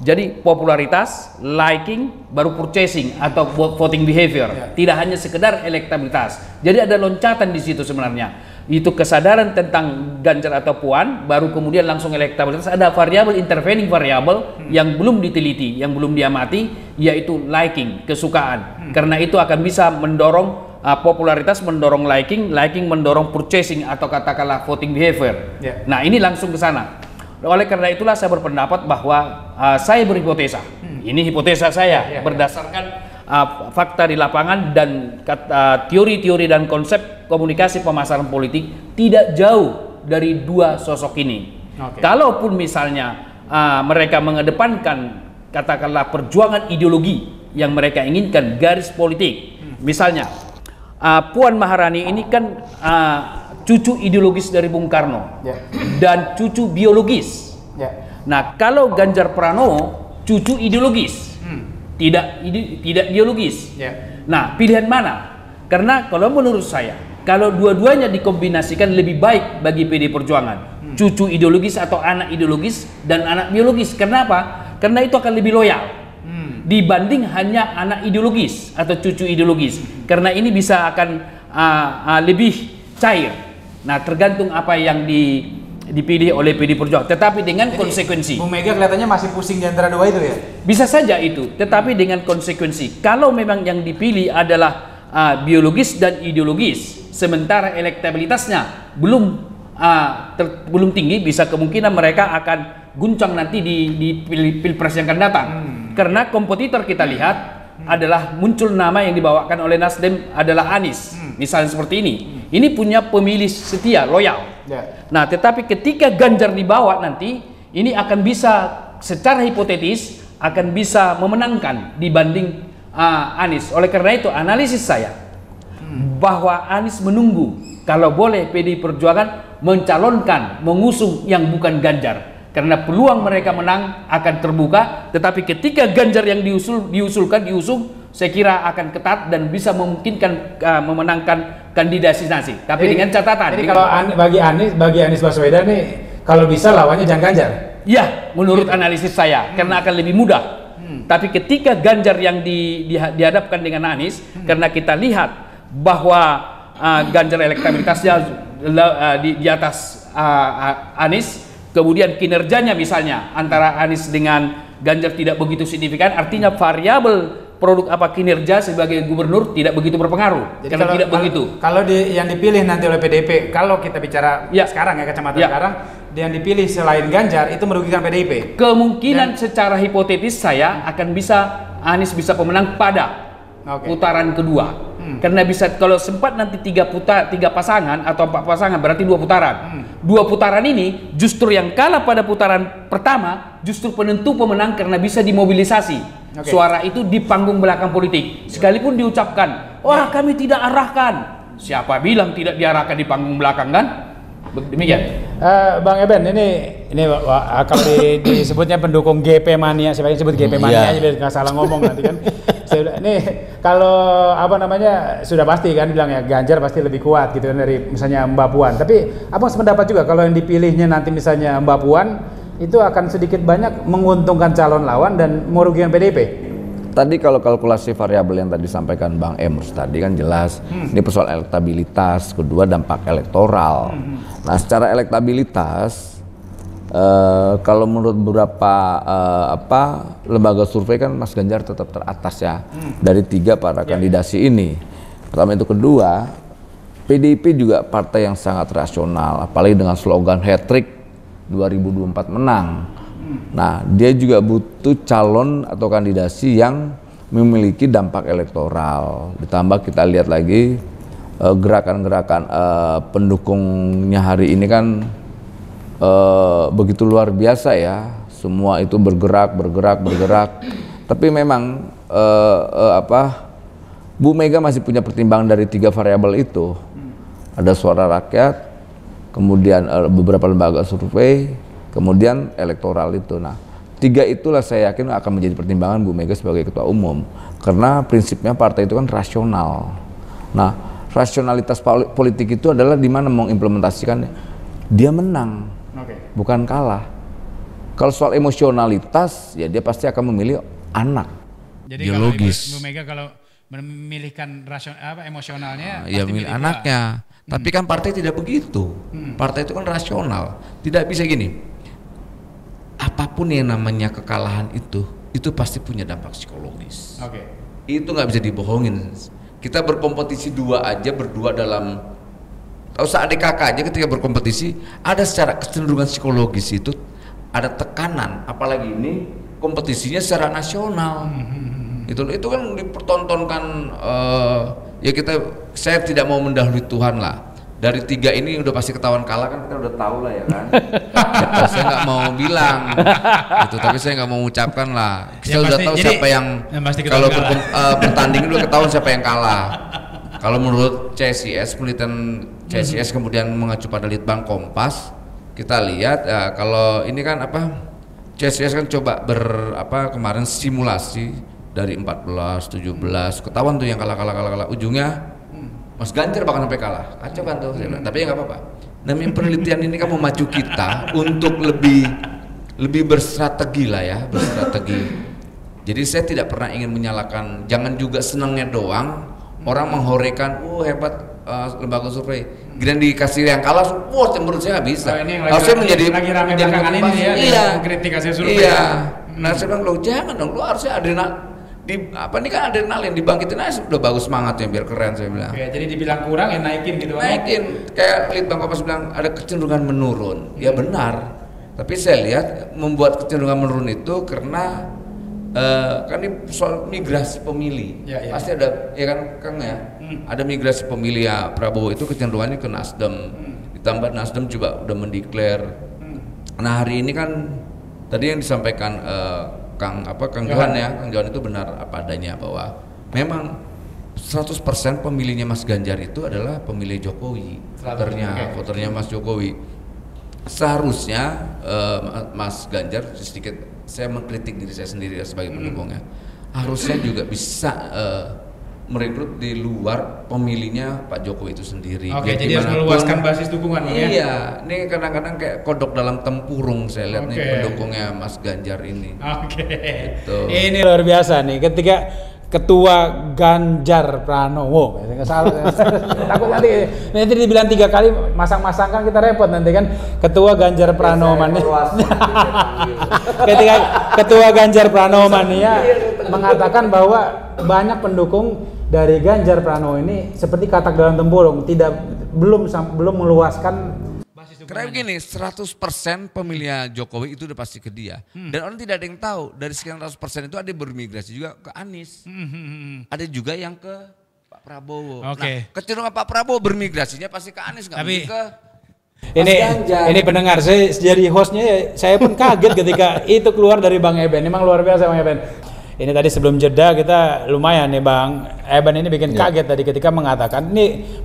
Jadi popularitas, liking, baru purchasing atau voting behavior. Tidak hanya sekedar elektabilitas. Jadi ada loncatan di situ sebenarnya. Itu kesadaran tentang Ganjar atau Puan, baru kemudian langsung elektabilitas. Ada variabel intervening variabel yang belum diteliti, yang belum diamati, yaitu liking, kesukaan. Karena itu akan bisa mendorong popularitas, mendorong liking mendorong purchasing atau katakanlah voting behavior. Nah, ini langsung ke sana. Oleh karena itulah saya berpendapat bahwa saya berhipotesa. Ini hipotesa saya berdasarkan fakta di lapangan dan teori-teori dan konsep komunikasi pemasaran politik tidak jauh dari dua sosok ini. Kalaupun misalnya mereka mengedepankan katakanlah perjuangan ideologi yang mereka inginkan, garis politik, misalnya Puan Maharani ini kan cucu ideologis dari Bung Karno dan cucu biologis. Nah, kalau Ganjar Pranowo cucu ideologis, tidak biologis. Nah, pilihan mana? Karena kalau menurut saya, kalau dua-duanya dikombinasikan lebih baik bagi PD Perjuangan, cucu ideologis atau anak ideologis dan anak biologis. Kenapa? Karena itu akan lebih loyal dibanding hanya anak ideologis atau cucu ideologis. Karena ini bisa akan lebih cair. Nah, tergantung apa yang dipilih oleh PD Perjuangan, tetapi dengan konsekuensi. Bu Mega kelihatannya masih pusing di antara dua itu ya? Bisa saja itu, tetapi dengan konsekuensi. Kalau memang yang dipilih adalah biologis dan ideologis, sementara elektabilitasnya belum tinggi, bisa kemungkinan mereka akan guncang nanti di pilpres yang akan datang. Karena kompetitor kita lihat adalah muncul nama yang dibawakan oleh Nasdem adalah Anies, misalnya seperti ini. Ini punya pemilih setia, loyal. Nah, tetapi ketika Ganjar dibawa nanti, ini akan bisa secara hipotetis akan bisa memenangkan dibanding Anies. Oleh karena itu analisis saya bahwa Anies menunggu kalau boleh PDI Perjuangan mencalonkan, mengusung yang bukan Ganjar. Karena peluang mereka menang akan terbuka, tetapi ketika Ganjar yang diusung, saya kira akan ketat dan bisa memungkinkan memenangkan kandidasi. Tapi jadi, dengan catatan. Jadi kalau bagi Anies Baswedan nih, kalau bisa lawannya jangan Ganjar. Ya, menurut analisis saya, karena akan lebih mudah. Tapi ketika Ganjar yang dihadapkan dengan Anies, karena kita lihat bahwa Ganjar elektabilitasnya di atas Anies, kemudian kinerjanya misalnya antara Anies dengan Ganjar tidak begitu signifikan, artinya variabel produk kinerja sebagai gubernur tidak begitu berpengaruh. Jadi kalau yang dipilih nanti oleh PDIP, kalau kita bicara sekarang kacamata sekarang, yang dipilih selain Ganjar itu merugikan PDIP. Kemungkinan secara hipotetis saya akan Anies bisa pemenang pada putaran kedua. Karena bisa kalau sempat nanti 3 pasangan atau 4 pasangan berarti 2 putaran. 2 putaran ini justru yang kalah pada putaran pertama justru penentu pemenang karena bisa dimobilisasi. Suara itu di panggung belakang politik. Sekalipun diucapkan, wah kami tidak arahkan. Siapa bilang tidak diarahkan di panggung belakang kan? Demikian. Bang Eben, ini kalau disebutnya pendukung GP mania, sebaiknya sebut GP mania aja biar nggak salah ngomong nanti kan. Ini kalau sudah pasti kan bilang ya Ganjar pasti lebih kuat gitu kan dari misalnya Mbak Puan. Tapi abang sependapat juga kalau yang dipilihnya nanti misalnya Mbak Puan itu akan sedikit banyak menguntungkan calon lawan dan merugikan PDIP. Tadi kalau kalkulasi variabel yang tadi disampaikan Bang Emrus tadi kan jelas ini persoalan elektabilitas, kedua dampak elektoral. Nah, secara elektabilitas kalau menurut beberapa lembaga survei kan Mas Ganjar tetap teratas ya dari 3 para kandidasi ini. Pertama itu, kedua PDIP juga partai yang sangat rasional, apalagi dengan slogan hat-trick 2024 menang. Nah, dia juga butuh calon atau kandidasi yang memiliki dampak elektoral. Ditambah kita lihat lagi gerakan-gerakan pendukungnya hari ini kan begitu luar biasa ya. Semua itu bergerak. Tapi memang Bu Mega masih punya pertimbangan dari 3 variabel itu. Ada suara rakyat, kemudian beberapa lembaga survei, kemudian elektoral itu. Nah, 3 itulah saya yakin akan menjadi pertimbangan Bu Mega sebagai ketua umum. Karena prinsipnya partai itu kan rasional. Nah, rasionalitas politik itu adalah di mana mengimplementasikan dia menang, bukan kalah. Kalau soal emosionalitas, ya dia pasti akan memilih anak. Jadi biologis. Bu Mega kalau memilihkan emosionalnya, ya milih anaknya. Tapi kan partai tidak begitu. Partai itu kan rasional. Tidak bisa gini. Apapun yang namanya kekalahan itu pasti punya dampak psikologis. Itu nggak bisa dibohongin. Kita berkompetisi berdua dalam, tak usah adik kakak aja ketika berkompetisi, ada secara kecenderungan psikologis itu ada tekanan. Apalagi ini kompetisinya secara nasional. Itu kan dipertontonkan. Saya tidak mau mendahului Tuhan lah. Dari 3 ini udah pasti ketahuan kalah kan, kita udah tahu lah ya kan. Saya nggak mau bilang gitu, tapi saya nggak mau mengucapkan lah. Kita udah tahu siapa yang kalau bertanding udah ketahuan siapa yang kalah. Kalau menurut CSIS, penelitian CSIS kemudian mengacu pada Litbang Kompas, kita lihat kalau ini kan CSIS kan coba kemarin simulasi dari 14, 17, ketahuan tuh yang kalah, ujungnya Mas Ganjar bahkan sampai kalah, kacau kan tuh. Tapi ya nggak apa-apa. Namanya penelitian ini kan memacu kita untuk lebih berstrategi lah ya, berstrategi. Jadi saya tidak pernah ingin menyalahkan, jangan juga senangnya doang orang menghorekan, hebat lembaga survei. Kemudian dikasih yang kalah, menurut saya nggak bisa. Harusnya menjadi rame belakangan ini ya, iya, kritik hasil survei. Iya. Nah saya bilang, lo jangan dong, lo harusnya ini kan adrenalin dibangkitin aja, udah bagus semangatnya biar keren, saya bilang. Jadi dibilang kurang ya naikin gitu. Naikin, kayak Litbang Kompas bilang ada kecenderungan menurun. Ya benar. Tapi saya lihat membuat kecenderungan menurun itu karena kan ini soal migrasi pemilih. Pasti ada, ya kan Kang ya. Ada migrasi pemilih ya Prabowo itu kecenderungannya ke Nasdem. Ditambah Nasdem juga udah mendeklar. Nah hari ini kan tadi yang disampaikan Kang Johan ya, Kang Johan itu benar apa adanya bahwa memang 100% pemilihnya Mas Ganjar itu adalah pemilih Jokowi, voternya Mas Jokowi. Seharusnya Mas Ganjar, sedikit saya mengkritik diri saya sendiri sebagai pendukungnya, harusnya juga bisa merekrut di luar pemilihnya Pak Jokowi itu sendiri. Oke, jadi harus meluaskan basis dukungan ya? Iya, ini kadang-kadang kayak kodok dalam tempurung saya lihat nih pendukungnya Mas Ganjar ini. Gitu. Ini luar biasa nih, ketika Ketua Ganjar Pranowo, nggak salah, takut nanti dibilang 3 kali masang-masangkan kita repot nanti kan. Ketua Ganjar Pranowo ketika Ketua Ganjar Pranowo Mania mengatakan bahwa banyak pendukung dari Ganjar Pranowo ini seperti katak dalam tempurung, belum meluaskan. Karena begini, 100% pemilih Jokowi itu udah pasti ke dia. Dan orang tidak ada yang tahu, dari sekian 100% itu ada yang bermigrasi juga ke Anies. Ada juga yang ke Pak Prabowo. Nah, kecenderungan Pak Prabowo bermigrasinya pasti ke Anies, nggak mungkin ke ini pendengar, saya jadi hostnya, saya pun kaget ketika itu keluar dari Bang Eben. Memang luar biasa Bang Eben. Ini tadi sebelum jeda kita lumayan nih Bang Eben ini bikin kaget tadi ketika mengatakan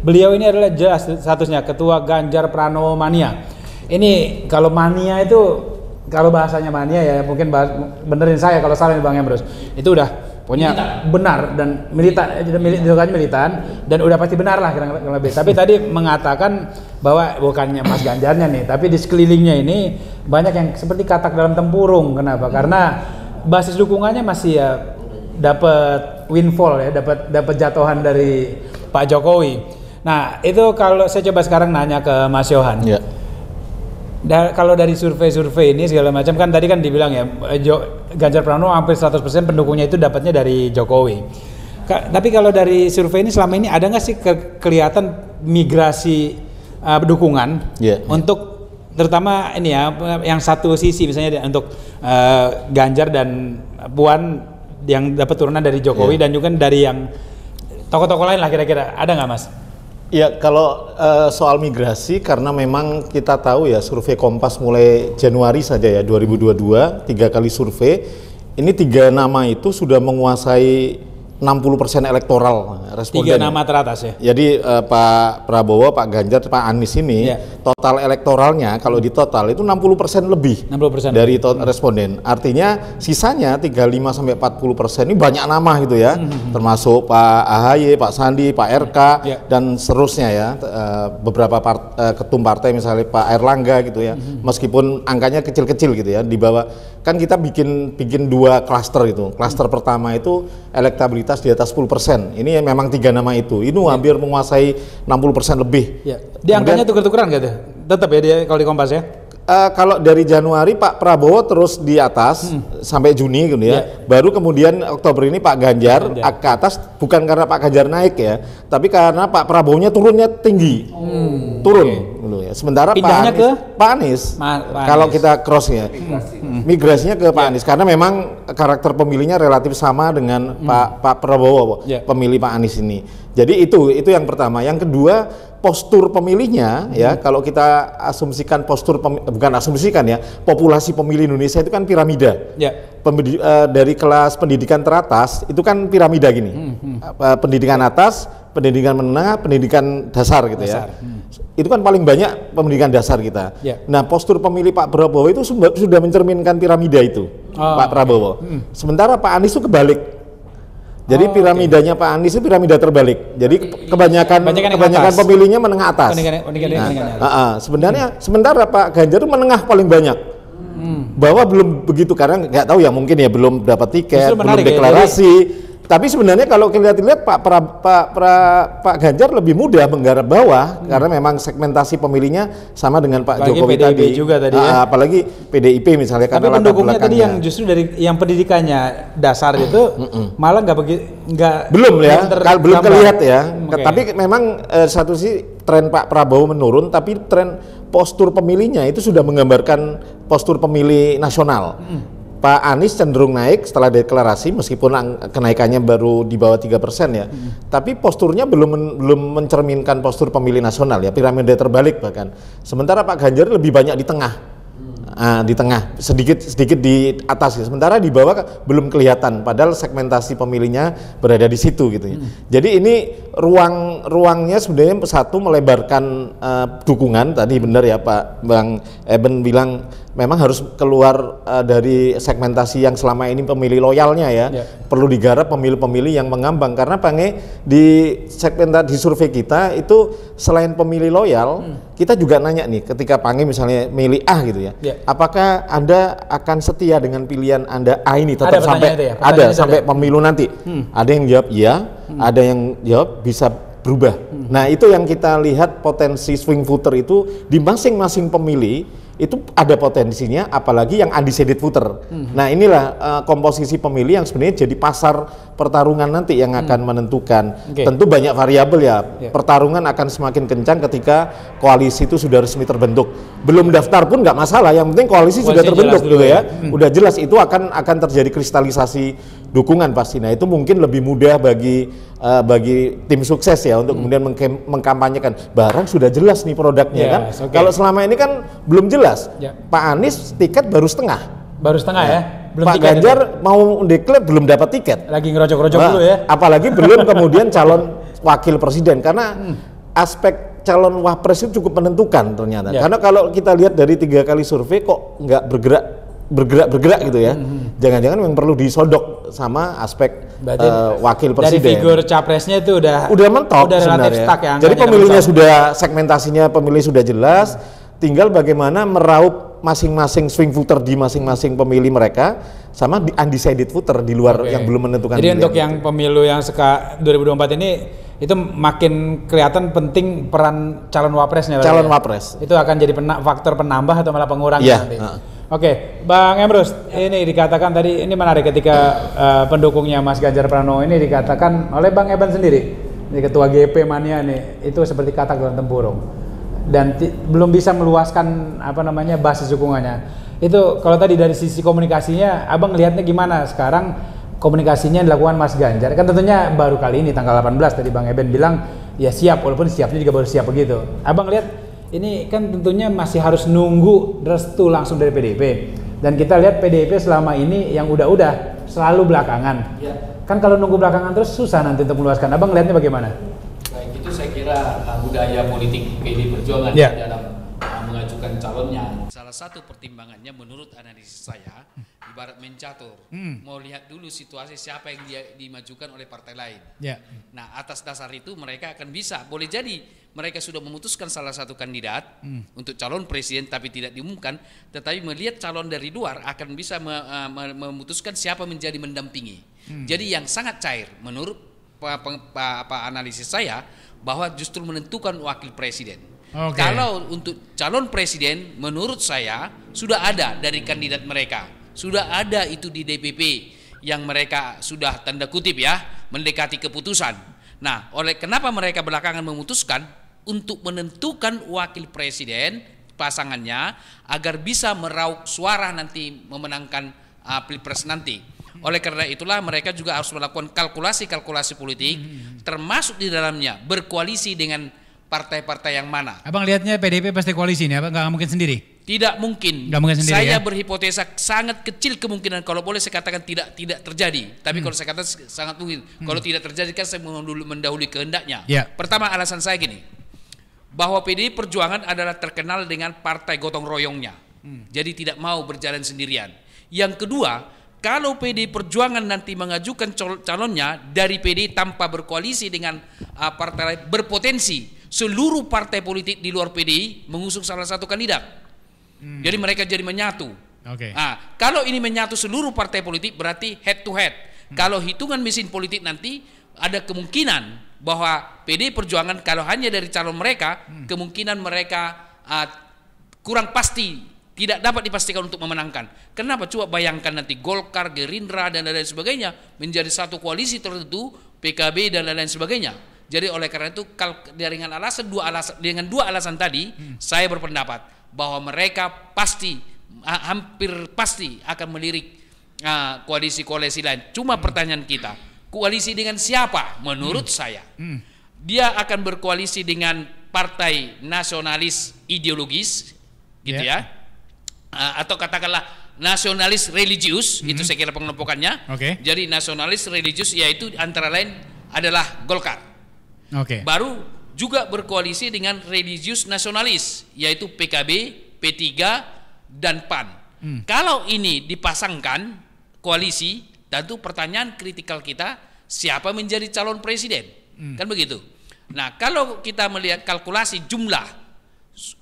beliau ini adalah jelas statusnya Ketua Ganjar Pranowo Mania. Ini kalau mania itu, kalau bahasanya mania ya mungkin benerin saya kalau salah nih Bang Emrus. Itu udah punya benar dan militan dan udah pasti benar lah kurang lebih. Tapi tadi mengatakan bahwa bukannya Mas Ganjarnya nih, tapi di sekelilingnya ini banyak yang seperti katak dalam tempurung. Kenapa? Karena basis dukungannya masih ya dapat windfall ya, dapat jatuhan dari Pak Jokowi. Nah, itu kalau saya coba sekarang nanya ke Mas Yohan. Ya. Kalau dari survei ini segala macam kan tadi kan dibilang ya Ganjar Pranowo hampir 100% pendukungnya itu dapatnya dari Jokowi. Tapi kalau dari survei ini selama ini ada nggak sih kelihatan migrasi dukungan untuk terutama ini ya yang satu sisi misalnya untuk Ganjar dan Puan yang dapat turunan dari Jokowi dan juga dari yang tokoh-tokoh lain lah kira-kira, ada nggak Mas? Ya kalau soal migrasi, karena memang kita tahu ya survei Kompas mulai Januari saja ya 2022 3 kali survei, ini 3 nama itu sudah menguasai 60% elektoral responden. 3 nama teratas ya. Jadi Pak Prabowo, Pak Ganjar, Pak Anies ini total elektoralnya kalau di total itu 60% lebih 60% dari responden. Artinya sisanya 35-40% ini banyak nama gitu ya. Termasuk Pak AHY, Pak Sandi, Pak RK dan seterusnya ya. Beberapa ketum partai misalnya Pak Erlangga gitu ya. Meskipun angkanya kecil-kecil gitu ya, di bawah. Kan kita bikin 2 klaster itu. Klaster pertama itu elektabilitas di atas 10%. Ini memang 3 nama itu. Ini hampir menguasai 60% lebih. Di angkanya tuker-tukeran gitu? Tetap ya dia kalau di Kompas ya? Kalau dari Januari Pak Prabowo terus di atas sampai Juni gitu ya. Baru kemudian Oktober ini Pak Ganjar ke atas, bukan karena Pak Ganjar naik ya, tapi karena Pak Prabowo-nya turunnya tinggi. Turun dulu ya. Sementara Pak Anies kalau kita cross ya. Migrasinya ke Pak Anies karena memang karakter pemilihnya relatif sama dengan Pak Prabowo, pemilih Pak Anies ini. Jadi itu yang pertama. Yang kedua, postur pemilihnya ya, kalau kita asumsikan bukan asumsikan ya, populasi pemilih Indonesia itu kan piramida. Dari kelas pendidikan teratas itu kan piramida gini. Pendidikan atas, pendidikan menengah, pendidikan dasar gitu ya. Itu kan paling banyak pendidikan dasar kita. Nah, postur pemilih Pak Prabowo itu sudah mencerminkan piramida itu, Pak Prabowo. Sementara Pak Anies itu kebalik. Jadi piramidanya Pak Anies itu piramida terbalik. Jadi kebanyakan pemilihnya menengah atas. Sementara Pak Ganjar itu menengah paling banyak. Bahwa belum begitu karena nggak tahu ya, mungkin ya belum dapat tiket, belum deklarasi. Tapi sebenarnya kalau kita lihat Pak Ganjar lebih mudah menggarap bawah karena memang segmentasi pemilihnya sama dengan Pak Jokowi PDIP tadi. Juga tadi ya. Apalagi PDIP misalnya. Tapi pendukungnya tadi yang justru dari yang pendidikannya dasar itu malah belum kelihatan ya. Tapi memang satu sisi tren Pak Prabowo menurun, tapi tren postur pemilihnya itu sudah menggambarkan postur pemilih nasional. Pak Anies cenderung naik setelah deklarasi meskipun kenaikannya baru di bawah 3% ya. Tapi posturnya belum mencerminkan postur pemilih nasional ya, piramida terbalik bahkan. Sementara Pak Ganjar lebih banyak di tengah. di tengah, sedikit di atas. Sementara di bawah belum kelihatan, padahal segmentasi pemilihnya berada di situ gitu. Jadi ini ruangnya sebenarnya satu melebarkan dukungan. Tadi benar ya Pak Bang Eben bilang memang harus keluar dari segmentasi yang selama ini pemilih loyalnya ya. Perlu digarap pemilih-pemilih yang mengambang, karena Pange di segmentasi survei kita itu selain pemilih loyal, kita juga nanya nih ketika Pange misalnya milih A gitu ya. Apakah Anda akan setia dengan pilihan Anda A ini tetap sampai sampai pemilu nanti? Ada yang jawab iya, ada yang jawab bisa berubah. Nah, itu yang kita lihat potensi swing voter itu di masing-masing pemilih itu ada potensinya, apalagi yang undecided voter. Nah, inilah komposisi pemilih yang sebenarnya jadi pasar pertarungan nanti yang akan menentukan. Tentu banyak variabel ya. Pertarungan akan semakin kencang ketika koalisi itu sudah resmi terbentuk. Belum daftar pun nggak masalah, yang penting koalisi sudah terbentuk gitu ya. Udah jelas itu akan terjadi kristalisasi dukungan pasti. Nah, itu mungkin lebih mudah bagi tim sukses ya untuk kemudian mengkampanyekan. Barang sudah jelas nih produknya kan. Kalau selama ini kan belum jelas. Pak Anies tiket baru setengah. Ya. Belum Pak Ganjar mau deklar belum dapat tiket. Lagi ngerocok-rocok dulu ya. Apalagi belum kemudian calon wakil presiden, karena aspek calon wapres itu cukup menentukan ternyata. Karena kalau kita lihat dari 3 kali survei kok nggak bergerak gitu ya. Jangan-jangan yang perlu disodok sama aspek wakil presiden. Dari figur capresnya itu udah mentok sebenarnya. Ya, jadi pemilihnya sudah, segmentasinya pemilih sudah jelas, tinggal bagaimana meraup masing-masing swing voter di masing-masing pemilih mereka sama di undecided voter di luar yang belum menentukan. Jadi untuk yang pemilu yang 2024 ini itu makin kelihatan penting peran calon wapresnya. Calon wapres. Itu akan jadi faktor penambah atau malah pengurang nanti. Oke, Bang Emrus, ini dikatakan tadi, ini menarik ketika pendukungnya Mas Ganjar Pranowo ini dikatakan oleh Bang Eben sendiri, ini ketua GP Mania nih, itu seperti katak dalam tempurung dan belum bisa meluaskan basis dukungannya. Itu kalau tadi dari sisi komunikasinya, Abang lihatnya gimana sekarang komunikasinya yang dilakukan Mas Ganjar? Kan tentunya baru kali ini tanggal 18 tadi Bang Eben bilang ya siap, walaupun siapnya juga baru siap begitu. Abang lihat ini kan tentunya masih harus nunggu restu langsung dari PDIP, dan kita lihat PDIP selama ini yang udah selalu belakangan. Kan kalau nunggu belakangan terus susah nanti untuk meluaskan. Abang lihatnya bagaimana? Baik, itu saya kira budaya politik PDI Perjuangan dalam mengajukan calonnya. Salah satu pertimbangannya menurut analisis saya, ibarat mencatur, mau lihat dulu situasi siapa yang dimajukan oleh partai lain. Nah, atas dasar itu mereka akan bisa, boleh jadi mereka sudah memutuskan salah satu kandidat untuk calon presiden tapi tidak diumumkan, tetapi melihat calon dari luar akan bisa memutuskan siapa menjadi mendampingi. Jadi yang sangat cair menurut analisis saya bahwa justru menentukan wakil presiden. Kalau untuk calon presiden menurut saya sudah ada dari kandidat mereka, sudah ada itu di DPP yang mereka sudah tanda kutip ya mendekati keputusan. Nah, kenapa mereka belakangan memutuskan untuk menentukan wakil presiden pasangannya agar bisa meraup suara nanti memenangkan pilpres nanti. Oleh karena itulah mereka juga harus melakukan kalkulasi politik, termasuk di dalamnya berkoalisi dengan partai-partai yang mana. Abang lihatnya PDIP pasti koalisi nih, Abang nggak mungkin sendiri? Tidak mungkin. Nggak mungkin sendiri, saya ya? Berhipotesa sangat kecil kemungkinan, kalau boleh saya katakan tidak terjadi. Tapi kalau saya katakan sangat mungkin. Kalau tidak terjadi kan saya mendahului kehendaknya. Pertama, alasan saya gini, bahwa PDI Perjuangan adalah terkenal dengan partai gotong royongnya. Jadi tidak mau berjalan sendirian. Yang kedua, kalau PDI Perjuangan nanti mengajukan calonnya dari PDI tanpa berkoalisi dengan partai lain, berpotensi seluruh partai politik di luar PDI mengusung salah satu kandidat. Jadi mereka jadi menyatu. Nah, kalau ini menyatu seluruh partai politik berarti head to head. Kalau hitungan mesin politik nanti ada kemungkinan bahwa PDI Perjuangan kalau hanya dari calon mereka, kemungkinan mereka kurang pasti, tidak dapat dipastikan untuk memenangkan. Kenapa? Coba bayangkan nanti Golkar, Gerindra dan lain sebagainya menjadi satu koalisi tertentu, PKB dan lain sebagainya. Jadi oleh karena itu dengan dua alasan tadi, saya berpendapat bahwa mereka hampir pasti akan melirik koalisi-koalisi lain. Cuma pertanyaan kita, koalisi dengan siapa? Menurut saya, dia akan berkoalisi dengan partai nasionalis ideologis, gitu ya. atau katakanlah nasionalis religius, itu saya kira pengelompokannya. Jadi nasionalis religius yaitu antara lain adalah Golkar. Baru juga berkoalisi dengan religius nasionalis yaitu PKB, P3 dan PAN. Kalau ini dipasangkan koalisi, tentu pertanyaan kritikal kita, siapa menjadi calon presiden? Kan begitu. Nah, kalau kita melihat kalkulasi jumlah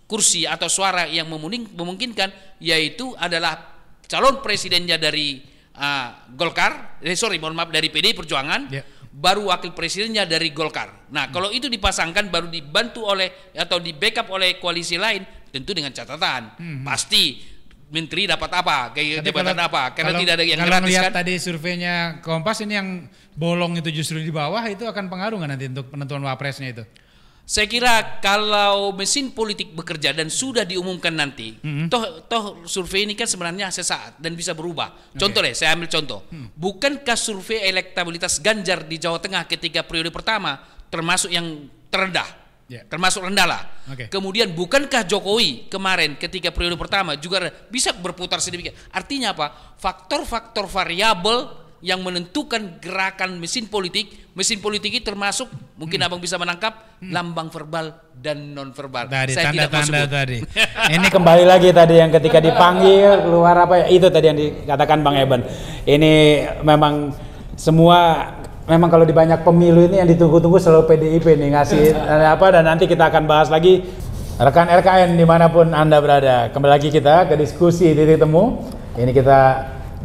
kursi atau suara yang memungkinkan, yaitu adalah calon presidennya dari Golkar, dari PDI Perjuangan, baru wakil presidennya dari Golkar. Nah, kalau itu dipasangkan baru dibantu oleh atau di backup oleh koalisi lain, tentu dengan catatan pasti menteri dapat apa, kayak jabatan apa, karena tidak ada yang gratis kan. Tadi surveinya Kompas ini yang bolong itu justru di bawah, itu akan pengaruh nggak nanti untuk penentuan wapresnya itu? Saya kira kalau mesin politik bekerja dan sudah diumumkan nanti, toh survei ini kan sebenarnya sesaat dan bisa berubah. Contoh deh, saya ambil contoh. Bukankah survei elektabilitas Ganjar di Jawa Tengah ketika periode pertama termasuk yang terendah? Termasuk rendah lah. Kemudian bukankah Jokowi kemarin ketika periode pertama juga bisa berputar sedemikian? Artinya apa? Faktor-faktor variabel yang menentukan gerakan mesin politik itu termasuk mungkin abang bisa menangkap lambang verbal dan non verbal. Saya tidak mau sebut. Tadi. Ini kembali lagi tadi yang ketika dipanggil keluar apa ya, itu tadi yang dikatakan Bang Eben. Ini memang semua. Memang kalau di banyak pemilu ini yang ditunggu-tunggu selalu PDIP nih ngasih apa, dan nanti kita akan bahas lagi rekan RKN dimanapun Anda berada. Kembali lagi kita ke diskusi titik temu. Ini kita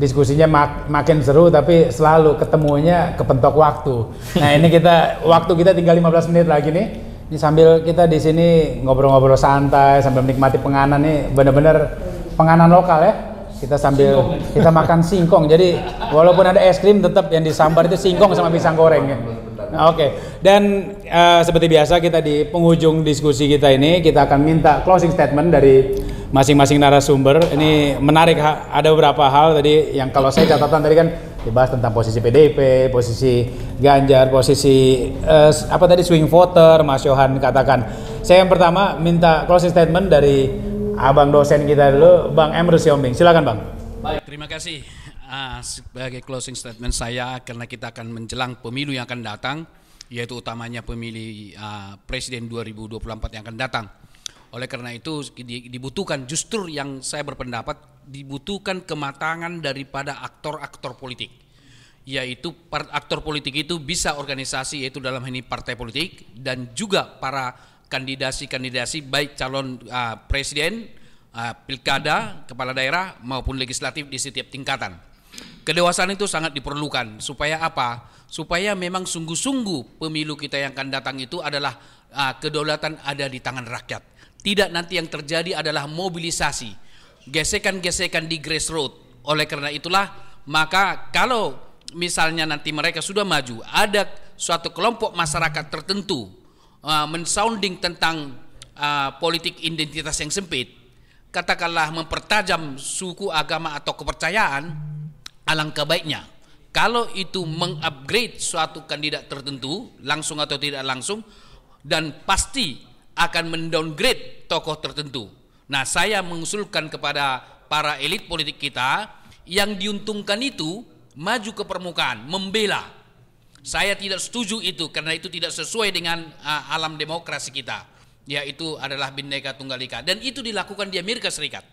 diskusinya makin seru tapi selalu ketemunya kepentok waktu. Nah ini waktu kita tinggal 15 menit lagi nih. Ini sambil kita di sini ngobrol-ngobrol santai sambil menikmati penganan nih, bener-bener penganan lokal ya. Kita sambil kita makan singkong, jadi walaupun ada es krim tetap yang disambar itu singkong sama pisang goreng ya. Dan seperti biasa kita di penghujung diskusi kita ini kita akan minta closing statement dari masing-masing narasumber. Ini menarik, ada beberapa hal tadi yang kalau saya catatan tadi kan dibahas tentang posisi PDIP, posisi Ganjar, posisi swing voter, Mas Yohan katakan. Saya yang pertama minta closing statement dari abang dosen kita dulu, Bang Emrus Siombing. Silakan Bang. Baik, terima kasih. Sebagai closing statement saya, karena kita akan menjelang pemilu yang akan datang, yaitu utamanya pemilih presiden 2024 yang akan datang. Oleh karena itu dibutuhkan, justru yang saya berpendapat dibutuhkan kematangan daripada aktor-aktor politik. Yaitu aktor politik itu bisa organisasi, yaitu dalam hal ini partai politik, dan juga para kandidasi baik calon presiden, pilkada, kepala daerah maupun legislatif di setiap tingkatan. Kedewasaan itu sangat diperlukan supaya apa? Supaya memang sungguh-sungguh pemilu kita yang akan datang itu adalah kedaulatan ada di tangan rakyat. Tidak nanti yang terjadi adalah mobilisasi, gesekan-gesekan di grassroots. Oleh karena itulah maka kalau misalnya nanti mereka sudah maju, ada suatu kelompok masyarakat tertentu mensounding tentang politik identitas yang sempit, katakanlah mempertajam suku, agama atau kepercayaan, alangkah baiknya kalau itu mengupgrade suatu kandidat tertentu langsung atau tidak langsung, dan pasti akan mendowngrade tokoh tertentu. Nah, saya mengusulkan kepada para elit politik kita yang diuntungkan itu maju ke permukaan, membela. Saya tidak setuju itu karena itu tidak sesuai dengan alam demokrasi kita, yaitu adalah Bhinneka Tunggal Ika, dan itu dilakukan di Amerika Serikat.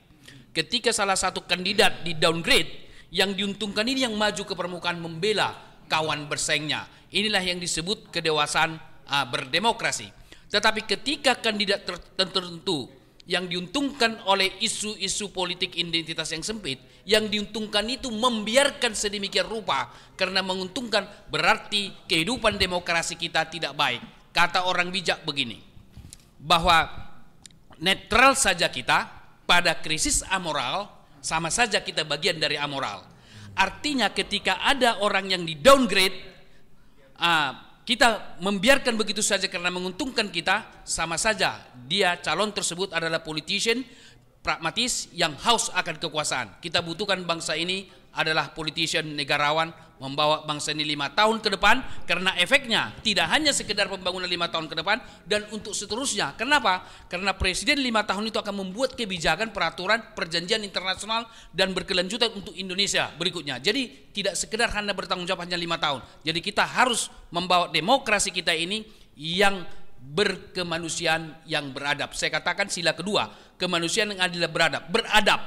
Ketika salah satu kandidat di downgrade, yang diuntungkan ini yang maju ke permukaan membela kawan bersaingnya. Inilah yang disebut kedewasaan berdemokrasi. Tetapi ketika kandidat tertentu yang diuntungkan oleh isu-isu politik identitas yang sempit, yang diuntungkan itu membiarkan sedemikian rupa karena menguntungkan, berarti kehidupan demokrasi kita tidak baik. Kata orang bijak begini, bahwa netral saja kita pada krisis amoral, sama saja kita bagian dari amoral. Artinya ketika ada orang yang di downgrade, kita membiarkan begitu saja karena menguntungkan kita, sama saja dia calon tersebut adalah politician pragmatis yang haus akan kekuasaan. Kita butuhkan bangsa ini adalah politician negarawan membawa bangsa ini 5 tahun ke depan, karena efeknya tidak hanya sekedar pembangunan 5 tahun ke depan dan untuk seterusnya. Kenapa? Karena presiden 5 tahun itu akan membuat kebijakan, peraturan, perjanjian internasional dan berkelanjutan untuk Indonesia berikutnya. Jadi tidak sekedar hanya bertanggung jawab hanya 5 tahun. Jadi kita harus membawa demokrasi kita ini yang berkemanusiaan yang beradab. Saya katakan sila kedua, kemanusiaan yang adil dan beradab.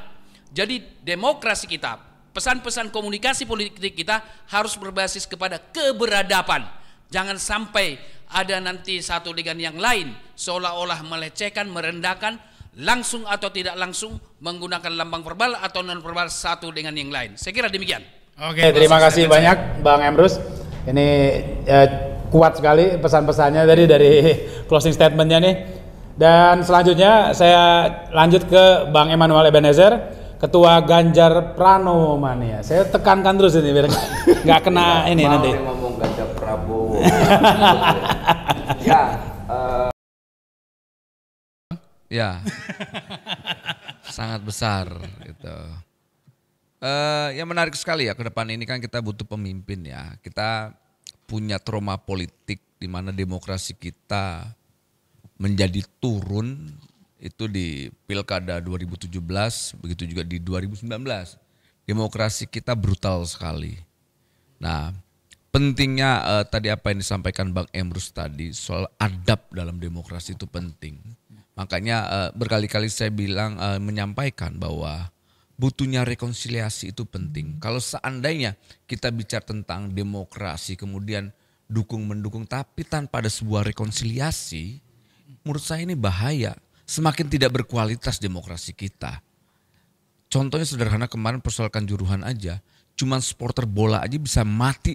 Jadi demokrasi kita, pesan-pesan komunikasi politik kita harus berbasis kepada keberadaban. Jangan sampai ada nanti satu dengan yang lain seolah-olah melecehkan, merendahkan, langsung atau tidak langsung menggunakan lambang verbal atau non verbal satu dengan yang lain. Saya kira demikian. Oke, terima kasih banyak Bang Emrus. Ini kuat sekali pesan-pesannya tadi dari closing statementnya nih. Dan selanjutnya saya lanjut ke Bang Emmanuel Ebenezer, Ketua Ganjar Pranowo Mania. Saya tekankan terus ini biar nggak kena ini nanti. Ngomong Ganjar Prabowo. Ya, sangat besar gitu. Yang menarik sekali ya, ke depan ini kan kita butuh pemimpin ya. Kita punya trauma politik di mana demokrasi kita menjadi turun. Itu di Pilkada 2017, begitu juga di 2019. Demokrasi kita brutal sekali. Nah, pentingnya tadi apa yang disampaikan Bang Emrus tadi soal adab dalam demokrasi itu penting. Makanya berkali-kali saya bilang menyampaikan bahwa butuhnya rekonsiliasi itu penting. Kalau seandainya kita bicara tentang demokrasi kemudian dukung-mendukung tapi tanpa ada sebuah rekonsiliasi, menurut saya ini bahaya. Semakin tidak berkualitas demokrasi kita. Contohnya sederhana, kemarin persoal Kanjuruhan aja, cuman supporter bola aja bisa mati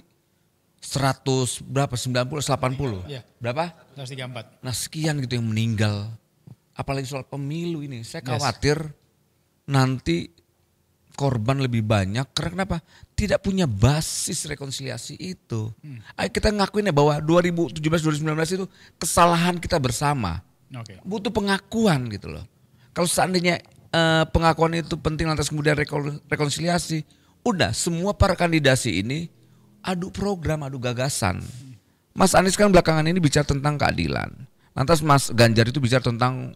100 berapa 90 80. Ya. Berapa? 134. Nah, sekian gitu yang meninggal. Apalagi soal pemilu ini. Saya khawatir nanti korban lebih banyak karena kenapa? Tidak punya basis rekonsiliasi itu. Ayo kita ngakuin ya bahwa 2017 2019 itu kesalahan kita bersama. Oke. Butuh pengakuan gitu loh. Kalau seandainya pengakuan itu penting lantas kemudian rekonsiliasi, udah semua para kandidasi ini adu program, adu gagasan. Mas Anies kan belakangan ini bicara tentang keadilan. Lantas Mas Ganjar itu bicara tentang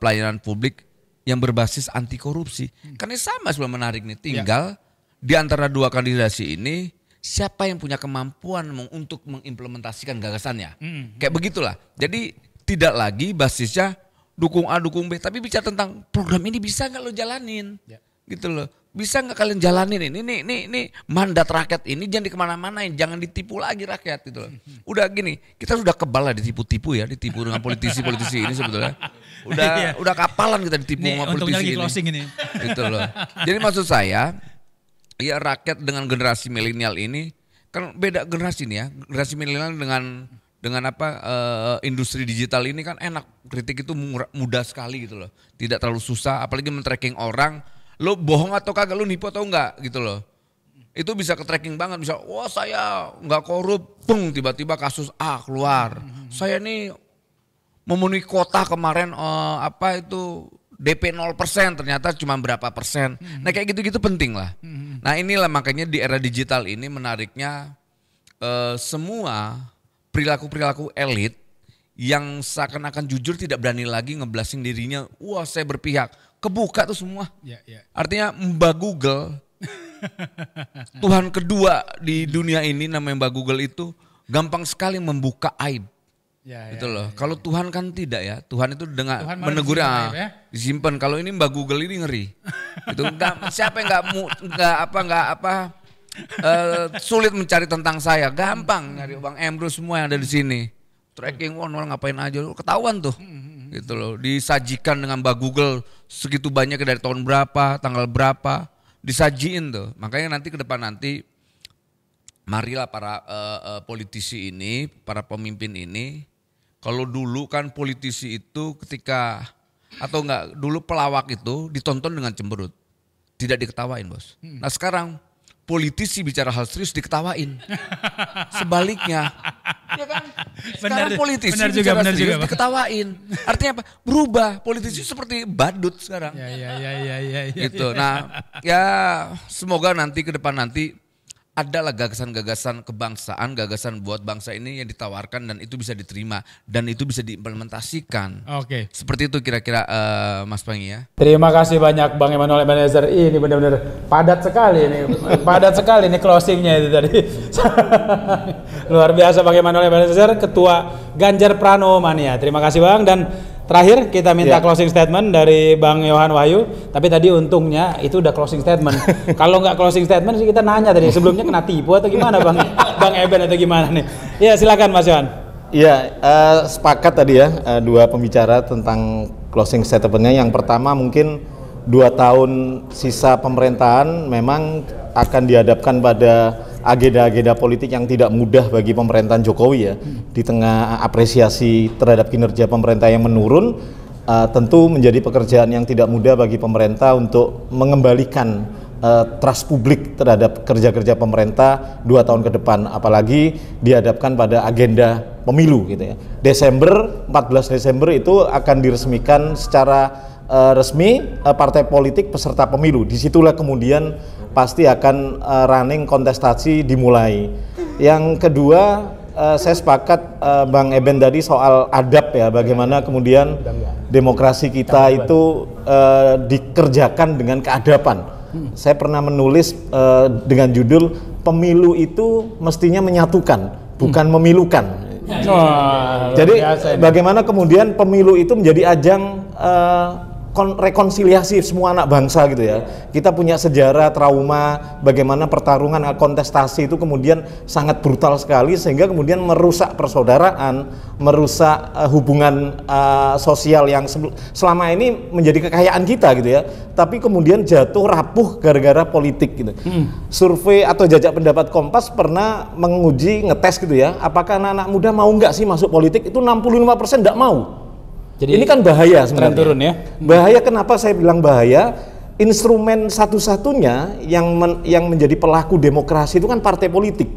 pelayanan publik yang berbasis anti korupsi. Karena sama sebenarnya menarik nih. Tinggal di antara dua kandidasi ini siapa yang punya kemampuan untuk mengimplementasikan gagasannya. Kayak begitulah. Jadi tidak lagi basisnya dukung A, dukung B. Tapi bicara tentang program ini bisa gak lo jalanin. Gitu loh. Bisa gak kalian jalanin ini mandat rakyat ini jangan kemana-mana. Jangan ditipu lagi rakyat gitu loh. Udah gini, kita sudah kebal lah ditipu-tipu ya. Ditipu dengan politisi-politisi ini sebetulnya. Udah kapalan kita ditipu sama politisi lagi closing ini. Gitu loh. Jadi maksud saya, ya rakyat dengan generasi milenial ini kan beda generasi nih ya. Generasi milenial dengan industri digital ini kan enak, kritik itu mudah sekali gitu loh. Tidak terlalu susah, apalagi men-tracking orang, lo bohong atau kagak, lo nipu atau enggak gitu loh. Itu bisa ke-tracking banget, bisa wah saya enggak korup, bung tiba-tiba kasus A keluar. Saya nih memenuhi kota kemarin DP 0% ternyata cuma berapa persen. Nah kayak gitu-gitu penting lah. Nah inilah makanya di era digital ini menariknya semua perilaku-perilaku elit yang seakan-akan jujur tidak berani lagi ngeblasting dirinya. Wah saya berpihak. Kebuka tuh semua. Artinya Mbak Google, Tuhan kedua di dunia ini namanya Mbak Google itu gampang sekali membuka aib. Gitu loh. Kalau Tuhan kan tidak ya. Tuhan itu dengan menegur disimpan. Kalau ini Mbak Google ini ngeri. Itu siapa yang sulit mencari tentang saya. Gampang nyari Bang Emrus semua yang ada di sini. Tracking orang ngapain aja ketahuan tuh. Gitu loh. Disajikan dengan Mbak Google segitu banyak dari tahun berapa, tanggal berapa, disajiin tuh. Makanya nanti ke depan nanti marilah para politisi ini, para pemimpin ini. Kalau dulu kan politisi itu dulu pelawak itu ditonton dengan cemberut. Tidak diketawain bos. Nah sekarang politisi bicara hal serius diketawain. Sebaliknya Ya kan? Sekarang politisi bicara serius diketawain. Artinya apa? Berubah. Politisi seperti badut sekarang. Gitu. Nah, ya semoga nanti ke depan nanti adalah gagasan-gagasan kebangsaan, gagasan buat bangsa ini yang ditawarkan dan itu bisa diterima dan itu bisa diimplementasikan. Oke. Seperti itu kira-kira Mas Pangi ya. Terima kasih banyak Bang Emmanuel Ebenezer. Ini benar-benar padat sekali ini. Padat sekali ini closingnya itu tadi. Luar biasa Bang Emmanuel Ebenezer, Ketua Ganjar Pranowo Mania. Terima kasih Bang, dan terakhir kita minta closing statement dari Bang Yohan Wahyu. Tapi tadi untungnya itu udah closing statement. Kalau nggak closing statement sih kita nanya tadi sebelumnya kena tipu atau gimana Bang Bang Eben atau gimana nih? Ya silakan Mas Yohan. Ya, sepakat tadi ya dua pembicara tentang closing statementnya. Yang pertama mungkin 2 tahun sisa pemerintahan memang akan dihadapkan pada agenda-agenda politik yang tidak mudah bagi pemerintahan Jokowi ya. Di tengah apresiasi terhadap kinerja pemerintah yang menurun, tentu menjadi pekerjaan yang tidak mudah bagi pemerintah untuk mengembalikan trust publik terhadap kerja-kerja pemerintah 2 tahun ke depan, apalagi dihadapkan pada agenda pemilu gitu ya. 14 Desember itu akan diresmikan secara resmi partai politik peserta pemilu. Disitulah kemudian pasti akan running kontestasi dimulai. Yang kedua, saya sepakat Bang Eben tadi soal adab ya, bagaimana kemudian demokrasi kita itu dikerjakan dengan keadaban. Saya pernah menulis dengan judul pemilu itu mestinya menyatukan, bukan memilukan. Jadi bagaimana kemudian pemilu itu menjadi ajang rekonsiliasi semua anak bangsa gitu ya. Kita punya sejarah trauma bagaimana pertarungan kontestasi itu kemudian sangat brutal sekali sehingga kemudian merusak persaudaraan, merusak hubungan sosial yang selama ini menjadi kekayaan kita gitu ya. Tapi kemudian jatuh rapuh gara-gara politik gitu. Survei atau jajak pendapat Kompas pernah menguji ngetes gitu ya, apakah anak-anak muda mau nggak sih masuk politik, itu 65% nggak mau. Jadi ini kan bahaya sebenarnya. Turun ya. Bahaya, kenapa saya bilang bahaya? Instrumen satu-satunya yang menjadi pelaku demokrasi itu kan partai politik.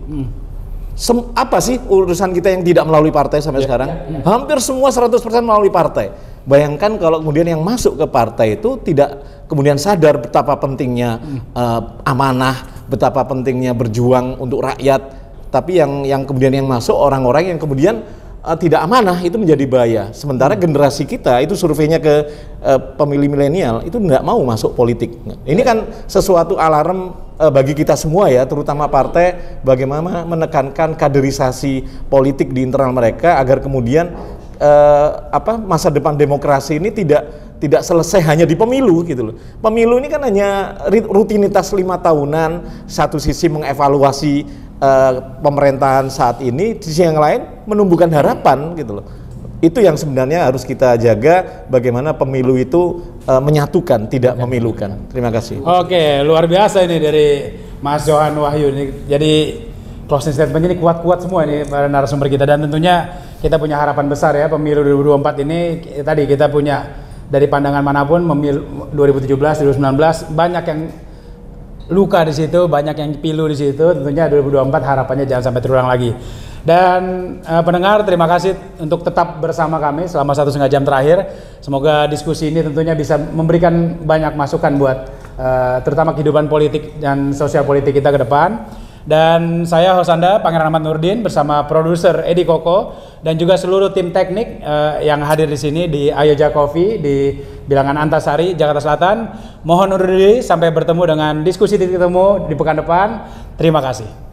Apa sih urusan kita yang tidak melalui partai sampai sekarang? Hampir semua 100% melalui partai. Bayangkan kalau kemudian yang masuk ke partai itu tidak kemudian sadar betapa pentingnya amanah, betapa pentingnya berjuang untuk rakyat. Tapi yang kemudian yang masuk orang-orang yang kemudian tidak amanah, itu menjadi bahaya. Sementara generasi kita itu surveinya ke pemilih milenial itu nggak mau masuk politik. Ini kan sesuatu alarm bagi kita semua ya, terutama partai, bagaimana menekankan kaderisasi politik di internal mereka agar kemudian masa depan demokrasi ini tidak selesai hanya di pemilu gitu loh. Pemilu ini kan hanya rutinitas 5 tahunan, satu sisi mengevaluasi pemerintahan saat ini, di sisi yang lain menumbuhkan harapan gitu loh. Itu yang sebenarnya harus kita jaga, bagaimana pemilu itu menyatukan, tidak memilukan. Terima kasih. Oke, luar biasa ini dari Mas Yohan Wahyu ini. Jadi closing statement ini kuat-kuat semua ini para narasumber kita, dan tentunya kita punya harapan besar ya pemilu 2024 ini. Tadi kita punya dari pandangan manapun, pemilu 2017, 2019 banyak yang luka di situ, banyak yang pilu di situ. Tentunya 2024 harapannya jangan sampai terulang lagi. Dan pendengar, terima kasih untuk tetap bersama kami selama 1,5 jam terakhir. Semoga diskusi ini tentunya bisa memberikan banyak masukan buat terutama kehidupan politik dan sosial politik kita ke depan. Dan saya host Anda, Pangeran Ahmad Nurdin, bersama produser Edi Koko dan juga seluruh tim teknik yang hadir di sini di Ayoja Coffee di Bilangan Antasari, Jakarta Selatan. Mohon undur diri, sampai bertemu dengan diskusi titik temu di pekan depan. Terima kasih.